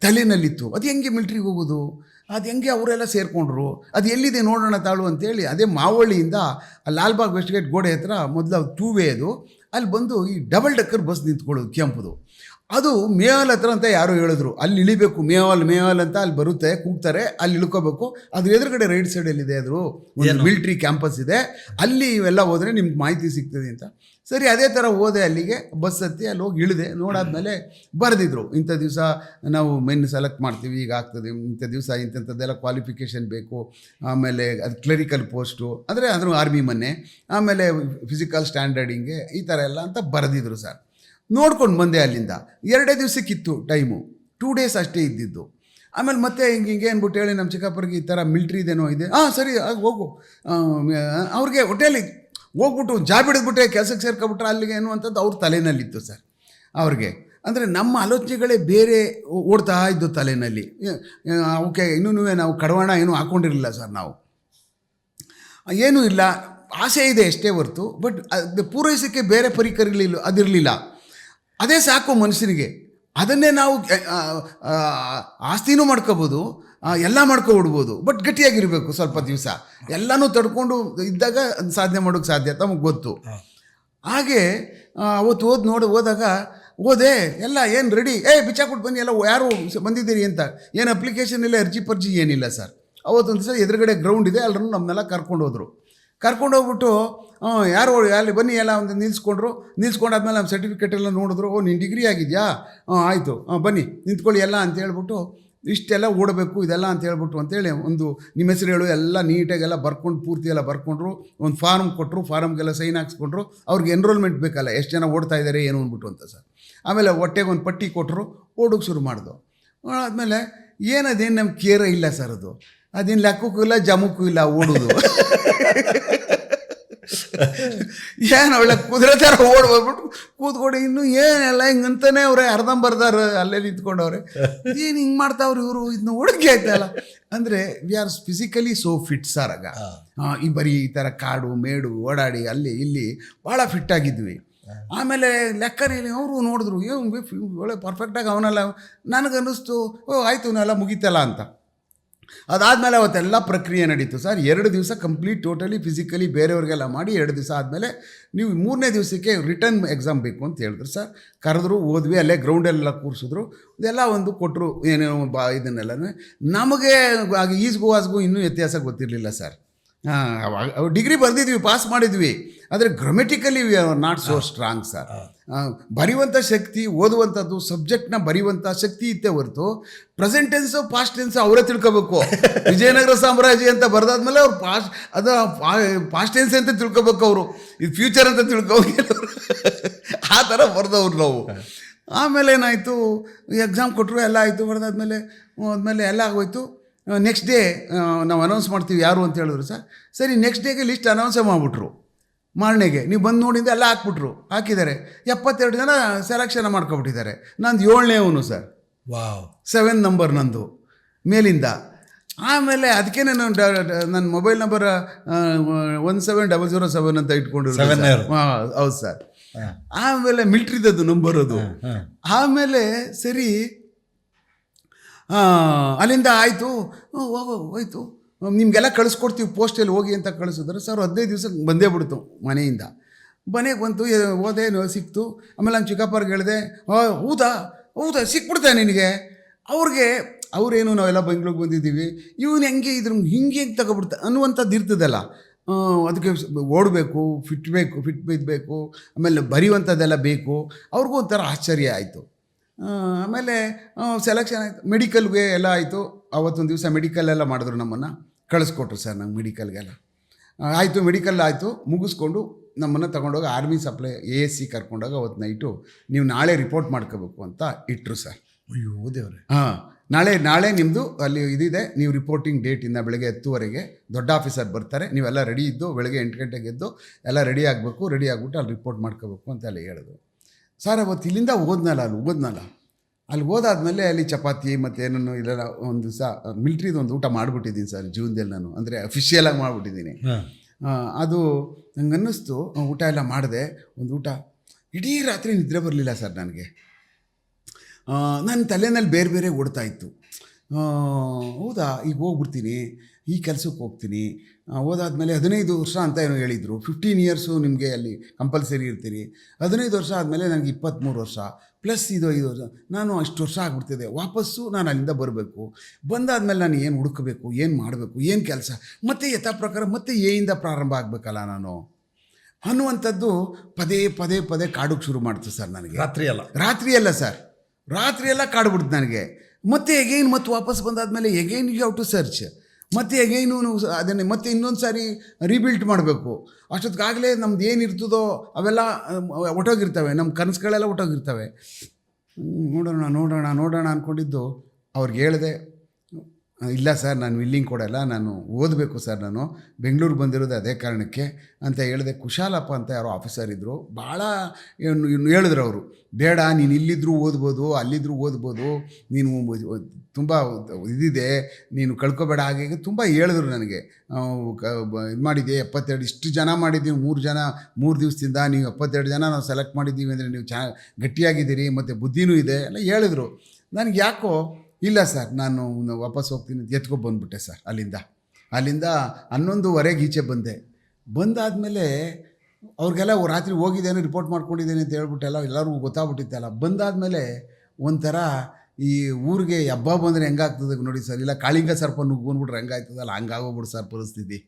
ತಲೆನಲ್ಲಿತ್ತು. ಅದು ಹೆಂಗೆ ಮಿಲ್ಟ್ರಿಗೆ ಹೋಗೋದು, ಅದು ಹೆಂಗೆ ಅವರೆಲ್ಲ ಸೇರಿಕೊಂಡ್ರು, ಅದು ಎಲ್ಲಿದೆ ನೋಡೋಣ ತಾಳು ಅಂತೇಳಿ ಅದೇ ಮಾವಳ್ಳಿಯಿಂದ ಲಾಲ್ಬಾಗ್ ವೆಸ್ಟ್ ಗೇಟ್ ಗೋಡೆ ಹತ್ರ ಮೊದಲು 2 ವೇ ಅದು, ಅಲ್ಲಿ ಬಂದು ಈ ಡಬಲ್ ಡೆಕ್ಕರ್ ಬಸ್ ನಿಂತ್ಕೊಳ್ಳೋದು ಕೆಂಪುದು. ಅದು ಮೇವಲ್ ಹತ್ರ ಅಂತ ಯಾರೋ ಹೇಳಿದ್ರು, ಅಲ್ಲಿ ಇಳಿಬೇಕು, ಮೇವಲ್ ಅಂತ ಅಲ್ಲಿ ಬರುತ್ತೆ, ಕೂಗ್ತಾರೆ, ಅಲ್ಲಿ ಇಳ್ಕೋಬೇಕು. ಅದ್ರ ಎದುರುಗಡೆ ರೈಟ್ ಸೈಡಲ್ಲಿದೆ, ಅದು ಒಂದು ಮಿಲ್ಟ್ರಿ ಕ್ಯಾಂಪಸ್ ಇದೆ, ಅಲ್ಲಿ ಇವೆಲ್ಲ ಹೋದರೆ ನಿಮ್ಗೆ ಮಾಹಿತಿ ಸಿಗ್ತದೆ ಅಂತ. ಸರಿ, ಅದೇ ಥರ ಹೋದೆ, ಅಲ್ಲಿಗೆ ಬಸ್ ಹತ್ತಿ ಅಲ್ಲಿ ಹೋಗಿ ಇಳಿದೆ. ನೋಡಾದ್ಮೇಲೆ ಬರೆದಿದ್ರು, ಇಂಥ ದಿವಸ ನಾವು ಮೆನ್ ಸೆಲೆಕ್ಟ್ ಮಾಡ್ತೀವಿ, ಈಗ ಆಗ್ತದೆ, ಇಂಥ ದಿವಸ ಇಂಥದ್ದೆಲ್ಲ ಕ್ವಾಲಿಫಿಕೇಷನ್ ಬೇಕು, ಆಮೇಲೆ ಅದು ಕ್ಲರಿಕಲ್ ಪೋಸ್ಟು ಅಂದರೆ ಅದ್ರ ಆರ್ಮಿ ಮನೆ, ಆಮೇಲೆ ಫಿಸಿಕಲ್ ಸ್ಟ್ಯಾಂಡರ್ಡಿಂಗೆ ಈ ಥರ ಎಲ್ಲ ಅಂತ ಬರೆದಿದ್ರು ಸರ್. ನೋಡ್ಕೊಂಡು ಬಂದೆ. ಅಲ್ಲಿಂದ 2 ದಿವಸಕ್ಕಿತ್ತು ಟೈಮು, 2 ಡೇಸ್ ಅಷ್ಟೇ ಇದ್ದಿದ್ದು. ಆಮೇಲೆ ಮತ್ತೆ ಹಿಂಗೆ ಅಂದ್ಬಿಟ್ಟು ಹೇಳಿ ನಮ್ಮ ಚಿಕ್ಕಪ್ಪರಿಗೆ ಈ ಥರ ಮಿಲ್ಟ್ರಿದೇನೋ ಇದೆ. ಸರಿ ಹೋಗು, ಅವ್ರಿಗೆ ಹೋಟೆಲಿಗೆ ಹೋಗ್ಬಿಟ್ಟು ಜಾಬ್ ಹಿಡಿದ್ಬಿಟ್ಟೆ ಕೆಲಸಕ್ಕೆ ಸೇರ್ಕೊಬಿಟ್ರೆ ಅಲ್ಲಿಗೆ ಅನ್ನುವಂಥದ್ದು ಅವ್ರ ತಲೆನಲ್ಲಿತ್ತು ಸರ್. ಅವ್ರಿಗೆ ಅಂದರೆ ನಮ್ಮ ಆಲೋಚನೆಗಳೇ ಬೇರೆ ಓಡ್ತಾ ಇದ್ದು ತಲೆಯಲ್ಲಿ. ಓಕೆ, ಇನ್ನೂ ನಾವು ಕಡವಾಣ ಏನೂ ಹಾಕ್ಕೊಂಡಿರಲಿಲ್ಲ ಸರ್, ನಾವು ಏನೂ ಇಲ್ಲ, ಆಸೆ ಇದೆ ಅಷ್ಟೇ ಹೊರ್ತು, ಬಟ್ ಅದು ಪೂರೈಸೋಕ್ಕೆ ಬೇರೆ ಪರಿಕರಗಳಿಲ್ಲ, ಅದಿರಲಿಲ್ಲ. ಅದೇ ಸಾಕು ಮನುಷ್ಯನಿಗೆ. ಅದನ್ನೇ ನಾವು ಆಸ್ತಿನೂ ಮಾಡ್ಕೋಬೋದು, ಎಲ್ಲ ಮಾಡ್ಕೊಬಿಡ್ಬೋದು, ಬಟ್ ಗಟ್ಟಿಯಾಗಿರಬೇಕು ಸ್ವಲ್ಪ ದಿವಸ. ಎಲ್ಲನೂ ತಡ್ಕೊಂಡು ಇದ್ದಾಗ ಸಾಧನೆ ಮಾಡೋಕ್ಕೆ ಸಾಧ್ಯ, ತಮಗೆ ಗೊತ್ತು. ಹಾಗೆ ಅವತ್ತು ಹೋದಾಗ ಹೋದೆ ಎಲ್ಲ ಏನು ರೆಡಿ ಬಿಚ್ಚಾಕ್ಬಿಟ್ಟು ಬನ್ನಿ ಎಲ್ಲ ಯಾರು ಬಂದಿದ್ದೀರಿ ಅಂತ. ಏನು ಅಪ್ಲಿಕೇಶನ್ ಇಲ್ಲ, ಅರ್ಜಿ ಪರ್ಜಿ ಏನಿಲ್ಲ ಸರ್. ಅವತ್ತೊಂದು ದಿವಸ ಎದುರುಗಡೆ ಗ್ರೌಂಡ್ ಇದೆ, ಎಲ್ಲರೂ ನಮ್ಮನ್ನೆಲ್ಲ ಕರ್ಕೊಂಡೋಗ್ಬಿಟ್ಟು ಯಾರು ಅಲ್ಲಿ ಬನ್ನಿ ಎಲ್ಲ ಒಂದು ನಿಲ್ಸ್ಕೊಂಡಾದ್ಮೇಲೆ ನಮ್ಮ ಸರ್ಟಿಫಿಕೇಟ್ ಎಲ್ಲ ನೋಡಿದ್ರು. ನೀನು ಡಿಗ್ರಿ ಆಗಿದೆಯಾ? ಆಯಿತು, ಬನ್ನಿ ನಿಂತ್ಕೊಳ್ಳಿ ಎಲ್ಲ ಅಂತ ಹೇಳ್ಬಿಟ್ಟು ಇಷ್ಟೆಲ್ಲ ಓಡಬೇಕು ಇದೆಲ್ಲ ಅಂತ ಹೇಳ್ಬಿಟ್ಟು ಅಂತೇಳಿ ಒಂದು ನಿಮ್ಮ ಹೆಸರು ಹೇಳು ಎಲ್ಲ ನೀಟಾಗೆಲ್ಲ ಬರ್ಕೊಂಡು ಪೂರ್ತಿ ಎಲ್ಲ ಬರ್ಕೊಂಡ್ರು. ಒಂದು ಫಾರ್ಮ್ ಕೊಟ್ಟರು, ಫಾರಮ್ಗೆಲ್ಲ ಸೈನ್ ಹಾಕ್ಸ್ಕೊಂಡ್ರು. ಅವ್ರಿಗೆ ಎನ್ರೋಲ್ಮೆಂಟ್ ಬೇಕಲ್ಲ, ಎಷ್ಟು ಜನ ಓಡ್ತಾ ಇದ್ದಾರೆ ಏನು ಅಂದ್ಬಿಟ್ಟು ಅಂತ ಸರ್. ಆಮೇಲೆ ಹೊಟ್ಟೆಗೆ ಒಂದು ಪಟ್ಟಿ ಕೊಟ್ಟರು, ಓಡೋಕ್ಕೆ ಶುರು ಮಾಡಿದ್ರು. ಆದಮೇಲೆ ಏನದೇನು ನಮ್ಗೆ ಕೇರ ಇಲ್ಲ ಸರ್, ಅದೇನು ಲೆಕ್ಕಕ್ಕೂ ಇಲ್ಲ ಜಮಕ್ಕೂ ಇಲ್ಲ ಓಡೋದು. ಏನು ಒಳ್ಳೆ ಕುದುರೆ ಥರ ಓಡ್ಬಂದ್ಬಿಟ್ಟು ಕೂತ್ಕೊಂಡು ಇನ್ನೂ ಏನೆಲ್ಲ ಹಿಂಗಂತಾನೆ ಅವ್ರೆ ಅರ್ಧಂಬರ್ದಾರ ಅಲ್ಲೇ ನಿಂತ್ಕೊಂಡವ್ರೆ. ಏನು ಹಿಂಗೆ ಮಾಡ್ತಾವ್ರಿ ಇವರು, ಇದನ್ನ ಹುಡುಗಿ ಆಯ್ತಲ್ಲ ಅಂದರೆ we are physically so fit sir. ಆಗ ಈ ಬರೀ ಈ ಥರ ಕಾಡು ಮೇಡು ಓಡಾಡಿ ಅಲ್ಲಿ ಇಲ್ಲಿ ಭಾಳ ಫಿಟ್ಟಾಗಿದ್ವಿ. ಆಮೇಲೆ ಲೆಕ್ಕನೇಲಿ ಅವರು ನೋಡಿದ್ರು, ಒಳ್ಳೆ ಪರ್ಫೆಕ್ಟಾಗಿ ಅವನೆಲ್ಲ. ನನಗನ್ನಿಸ್ತು ಆಯಿತು ಅವನ್ನೆಲ್ಲ ಮುಗೀತಲ್ಲ ಅಂತ. ಅದಾದಮೇಲೆ ಅವತ್ತೆಲ್ಲ ಪ್ರಕ್ರಿಯೆ ನಡೀತು ಸರ್. 2 ದಿವಸ ಕಂಪ್ಲೀಟ್ ಟೋಟಲಿ ಫಿಸಿಕಲಿ ಬೇರೆಯವ್ರಿಗೆಲ್ಲ ಮಾಡಿ 2 ದಿವಸ ಆದಮೇಲೆ ನೀವು 3ನೇ ದಿವಸಕ್ಕೆ ರಿಟರ್ನ್ ಎಕ್ಸಾಮ್ ಬೇಕು ಅಂತ ಹೇಳಿದ್ರು ಸರ್. ಕರೆದ್ರು, ಹೋದ್ವಿ, ಅಲ್ಲೇ ಗ್ರೌಂಡೆಲ್ಲ ಕೂರಿಸಿದ್ರು, ಇದೆಲ್ಲ ಒಂದು ಕೊಟ್ಟರು ಏನೇನೋ ಇದನ್ನೆಲ್ಲ. ನಮಗೆ ಆಗ ಈಸ್ಗೂ ಇನ್ನೂ ವ್ಯತ್ಯಾಸ ಗೊತ್ತಿರಲಿಲ್ಲ ಸರ್. ಡಿಗ್ರಿ ಬರೆದಿದ್ವಿ, ಪಾಸ್ ಮಾಡಿದ್ವಿ, ಆದರೆ grammatically we are not so strong sir. ಬರೆಯುವಂಥ ಶಕ್ತಿ, ಓದುವಂಥದ್ದು, ಸಬ್ಜೆಕ್ಟ್ನ ಬರೆಯುವಂಥ ಶಕ್ತಿ ಇತ್ತೇ ಹೊರತು ಪ್ರೆಸೆಂಟ್ ಟೆನ್ಸು ಪಾಸ್ಟ್ ಟೆನ್ಸು ಅವರೇ ತಿಳ್ಕೊಬೇಕು. ವಿಜಯನಗರ ಸಾಮ್ರಾಜ್ಯ ಅಂತ ಬರೆದಾದ್ಮೇಲೆ ಅವ್ರು ಪಾಸ್ಟ್ ಟೆನ್ಸ್ ಅಂತ ತಿಳ್ಕೊಬೇಕು, ಅವರು ಇದು ಫ್ಯೂಚರ್ ಅಂತ ತಿಳ್ಕೊಬೇಕು. ಆ ಥರ ಬರೆದವ್ರು ನಾವು. ಆಮೇಲೆ ಏನಾಯಿತು, ಎಕ್ಸಾಮ್ ಕೊಟ್ಟರು, ಎಲ್ಲ ಆಯಿತು. ಬರೆದಾದ್ಮೇಲೆ ಎಲ್ಲ ಆಗೋಯ್ತು. ನೆಕ್ಸ್ಟ್ ಡೇ ನಾವು ಅನೌನ್ಸ್ ಮಾಡ್ತೀವಿ ಯಾರು ಅಂತ ಹೇಳಿದ್ರು ಸರ್. ಸರಿ, ನೆಕ್ಸ್ಟ್ ಡೇಗೆ ಲಿಸ್ಟ್ ಅನೌನ್ಸೇ ಮಾಡಿಬಿಟ್ರು. ಮಾರನೆಗೆ ನೀವು ಬಂದು ನೋಡಿದ್ದು ಎಲ್ಲ ಹಾಕಿದ್ದಾರೆ. 72 ಜನ ಸೆಲೆಕ್ಷನ್ ಮಾಡ್ಕೊಬಿಟ್ಟಿದ್ದಾರೆ. ನಂದು 7ನೇವನು ಸರ್. ವಾವ್, 7 ನಂಬರ್ ನಂದು ಮೇಲಿಂದ. ಆಮೇಲೆ ಅದಕ್ಕೆ ನನ್ನ ಮೊಬೈಲ್ ನಂಬರ್ 17007 ಅಂತ ಇಟ್ಕೊಂಡಿರೋ. ಹೌದು ಸರ್. ಆಮೇಲೆ ಮಿಲ್ಟ್ರಿದದ್ದು ನಂಬರ್ ಅದು. ಆಮೇಲೆ ಸರಿ, ಅಲ್ಲಿಂದ ಆಯಿತು, ಹೋಯ್ತು, ನಿಮಗೆಲ್ಲ ಕಳಿಸ್ಕೊಡ್ತೀವಿ ಪೋಸ್ಟಲ್ಲಿ ಹೋಗಿ ಅಂತ ಕಳಿಸಿದ್ರೆ ಸರ್. 15 ದಿವ್ಸಕ್ಕೆ ಬಂದೇ ಬಿಡ್ತು ಮನೆಯಿಂದ. ಮನೆಗೆ ಬಂತು, ಹೋದೆ, ಸಿಕ್ತು. ಆಮೇಲೆ ನಾನು ಚಿಕ್ಕಪ್ಪರ್ಗೆ ಹೇಳಿದೆ, ಹೌದಾ ಸಿಕ್ಬಿಡ್ತಾ ನಿನಗೆ. ಅವ್ರೇನು ನಾವೆಲ್ಲ ಬೆಂಗ್ಳೂರಿಗೆ ಬಂದಿದ್ದೀವಿ, ಇವನು ಹಿಂಗೆ ತಗೊಬಿಡ್ತಾ ಅನ್ನುವಂಥದ್ದು ಇರ್ತದಲ್ಲ. ಅದಕ್ಕೆ ಓಡಬೇಕು, ಫಿಟ್ ಬೇಕು, ಆಮೇಲೆ ಬರೆಯುವಂಥದ್ದೆಲ್ಲ ಬೇಕು. ಅವ್ರಿಗೂ ಒಂಥರ ಆಶ್ಚರ್ಯ ಆಯಿತು. ಆಮೇಲೆ ಸೆಲೆಕ್ಷನ್ ಆಯಿತು, ಮೆಡಿಕಲ್ಗೆ ಎಲ್ಲ ಆಯಿತು. ಅವತ್ತೊಂದು ದಿವಸ ಮೆಡಿಕಲ್ಲೆಲ್ಲ ಮಾಡಿದ್ರು, ನಮ್ಮನ್ನು ಕಳಿಸ್ಕೊಟ್ರು ಸರ್. ನಂಗೆ ಮೆಡಿಕಲ್ಗೆಲ್ಲ ಆಯಿತು. ಮೆಡಿಕಲ್ ಆಯಿತು, ಮುಗಿಸ್ಕೊಂಡು ನಮ್ಮನ್ನು ತಗೊಂಡೋಗಿ ಆರ್ಮಿ ಸಪ್ಲೈ ASC ಕರ್ಕೊಂಡೋಗಿ ಅವತ್ತು ನೈಟು ನೀವು ನಾಳೆ ರಿಪೋರ್ಟ್ ಮಾಡ್ಕೋಬೇಕು ಅಂತ ಇಟ್ಟರು ಸರ್. ಅಯ್ಯೋ ದೇವ್ರೆ. ನಾಳೆ ನಿಮ್ಮದು ಅಲ್ಲಿ ಇದಿದೆ, ನೀವು ರಿಪೋರ್ಟಿಂಗ್ ಡೇಟಿಂದ ಬೆಳಗ್ಗೆ 10 ದೊಡ್ಡ ಆಫೀಸರ್ ಬರ್ತಾರೆ, ನೀವೆಲ್ಲ ರೆಡಿ ಇದ್ದು ಬೆಳಗ್ಗೆ 8 ಗಂಟೆಗೆ ಎದ್ದು ಎಲ್ಲ ರೆಡಿ ಆಗಿಬಿಟ್ಟು ಅಲ್ಲಿ ರಿಪೋರ್ಟ್ ಮಾಡ್ಕೋಬೇಕು ಅಂತ ಎಲ್ಲ ಹೇಳಿದ್ರು ಸರ್. ಅವತ್ತು ಇಲ್ಲಿಂದ ಓದ್ನಲ್ಲ ಅಲ್ಲಿ ಹೋದಾದ್ಮೇಲೆ ಅಲ್ಲಿ ಚಪಾತಿ ಮತ್ತು ಏನನ್ನು ಇಲ್ಲ. ಒಂದು ದಿವಸ ಮಿಲ್ಟ್ರಿದು ಒಂದು ಊಟ ಮಾಡಿಬಿಟ್ಟಿದ್ದೀನಿ ಸರ್ ಜೀವನದಲ್ಲಿ ನಾನು, ಅಂದರೆ ಅಫಿಷಿಯಲಾಗಿ ಮಾಡಿಬಿಟ್ಟಿದ್ದೀನಿ. ಅದು ನಂಗೆ ಅನ್ನಿಸ್ತು, ಊಟ ಎಲ್ಲ ಮಾಡಿದೆ. ಒಂದು ಊಟ, ಇಡೀ ರಾತ್ರಿ ನಿದ್ರೆ ಬರಲಿಲ್ಲ ಸರ್ ನನಗೆ. ನನ್ನ ತಲೆಯಲ್ಲಿ ಬೇರೆ ಓಡ್ತಾಯಿತ್ತು. ಹೌದಾ, ಈಗ ಹೋಗ್ಬಿಡ್ತೀನಿ, ಈ ಕೆಲಸಕ್ಕೆ ಹೋಗ್ತೀನಿ. ಹೋದಾದ್ಮೇಲೆ 15 ವರ್ಷ ಅಂತ ಏನೋ ಹೇಳಿದರು. 15 ಇಯರ್ಸು ನಿಮಗೆ ಅಲ್ಲಿ ಕಂಪಲ್ಸರಿ ಇರ್ತೀರಿ. 15 ವರ್ಷ ಆದಮೇಲೆ ನನಗೆ 23 ವರ್ಷ ಪ್ಲಸ್ ಇದು 5 ವರ್ಷ, ನಾನು ಅಷ್ಟು ವರ್ಷ ಆಗಿಬಿಡ್ತಿದೆ. ವಾಪಸ್ಸು ನಾನು ಅಲ್ಲಿಂದ ಬರಬೇಕು. ಬಂದಾದ್ಮೇಲೆ ನಾನು ಏನು ಹುಡುಕಬೇಕು, ಏನು ಮಾಡಬೇಕು, ಏನು ಕೆಲಸ, ಮತ್ತೆ ಯಥಾ ಪ್ರಕಾರ ಮತ್ತೆ ಎಯಿಂದ ಪ್ರಾರಂಭ ಆಗಬೇಕಲ್ಲ ನಾನು ಅನ್ನುವಂಥದ್ದು ಪದೇ ಕಾಡೋಕ್ಕೆ ಶುರು ಮಾಡ್ತು ಸರ್ ನನಗೆ. ರಾತ್ರಿ ಅಲ್ಲ ಸರ್, ರಾತ್ರಿ ಎಲ್ಲ ಕಾಡ್ಬಿಡ್ತು ನನಗೆ. ಮತ್ತೆ ಎಗೈನ್ ಮತ್ತೆ ವಾಪಸ್ ಬಂದಾದಮೇಲೆ again you have to search, ಮತ್ತೆ ಎಗೈನು ಅದನ್ನೇ ಮತ್ತೆ ಇನ್ನೊಂದು ಸಾರಿ ರೀಬಿಲ್ಟ್ ಮಾಡಬೇಕು. ಅಷ್ಟೊತ್ತಿಗಾಗಲೇ ನಮ್ದು ಏನಿರ್ತದೋ ಅವೆಲ್ಲ ಒಟ್ಟೋಗಿರ್ತವೆ, ನಮ್ಮ ಕನಸುಗಳೆಲ್ಲ ಒಟ್ಟೋಗಿರ್ತವೆ. ನೋಡೋಣ ಅಂದ್ಕೊಂಡಿದ್ದು ಅವ್ರಿಗೆ ಹೇಳಿದೆ, ಇಲ್ಲ ಸರ್ ನಾನು ವಿಲ್ಲಿಂಗ್ ಕೊಡಲ್ಲ, ನಾನು ಓದಬೇಕು ಸರ್, ನಾನು ಬೆಂಗಳೂರಿಗೆ ಬಂದಿರೋದು ಅದೇ ಕಾರಣಕ್ಕೆ ಅಂತ ಹೇಳಿದೆ. ಕುಶಾಲಪ್ಪ ಅಂತ ಯಾರೋ ಆಫೀಸರ್ ಇದ್ದರು, ಭಾಳ ಹೇಳಿದ್ರು ಅವರು, ಬೇಡ ನೀನು ಇಲ್ಲಿದ್ದರೂ ಓದ್ಬೋದು, ಅಲ್ಲಿದ್ದರೂ ಓದ್ಬೋದು, ನೀನು ತುಂಬ ಇದಿದೆ, ನೀನು ಕಳ್ಕೊಬೇಡ, ಹಾಗೆ ತುಂಬ ಹೇಳಿದ್ರು ನನಗೆ. ಇದು ಮಾಡಿದ್ದೆ 72, ಇಷ್ಟು ಜನ ಮಾಡಿದ್ದೀವಿ, 3 ದಿವಸದಿಂದ, ನೀವು 72 ಜನ ನಾವು ಸೆಲೆಕ್ಟ್ ಮಾಡಿದ್ದೀವಿ ಅಂದರೆ ನೀವು ಗಟ್ಟಿಯಾಗಿದ್ದೀರಿ ಮತ್ತು ಬುದ್ಧಿನೂ ಇದೆ ಎಲ್ಲ ಹೇಳಿದ್ರು. ನನಗೆ ಯಾಕೋ ಇಲ್ಲ ಸರ್, ನಾನು ವಾಪಸ್ ಹೋಗ್ತೀನಿ ಬಂದುಬಿಟ್ಟೆ ಸರ್. ಅಲ್ಲಿಂದ 11:15 ಈಚೆ ಬಂದಾದಮೇಲೆ ಅವ್ರಿಗೆಲ್ಲ ರಾತ್ರಿ ಹೋಗಿದ್ದೇನೆ ರಿಪೋರ್ಟ್ ಮಾಡ್ಕೊಂಡಿದ್ದೇನೆ ಅಂತ ಹೇಳ್ಬಿಟ್ಟೆಲ್ಲ ಎಲ್ಲರಿಗೂ ಗೊತ್ತಾಗ್ಬಿಟ್ಟಿತ್ತಲ್ಲ. ಬಂದಾದಮೇಲೆ ಒಂಥರ ಈ ಊರಿಗೆ ಹಬ್ಬ ಬಂದರೆ ಹೆಂಗಾಗ್ತದೆ ನೋಡಿ ಸರ್, ಇಲ್ಲ ಕಾಳಿಂಗ ಸರ್ಪ ನುಗ್ಗೊಂಡ್ಬಿಟ್ರೆ ಹೆಂಗಾಗ್ತದಲ್ಲ ಹಂಗಾಗೋಗ್ಬಿಡು ಸರ್ ಪರಿಸ್ಥಿತಿ.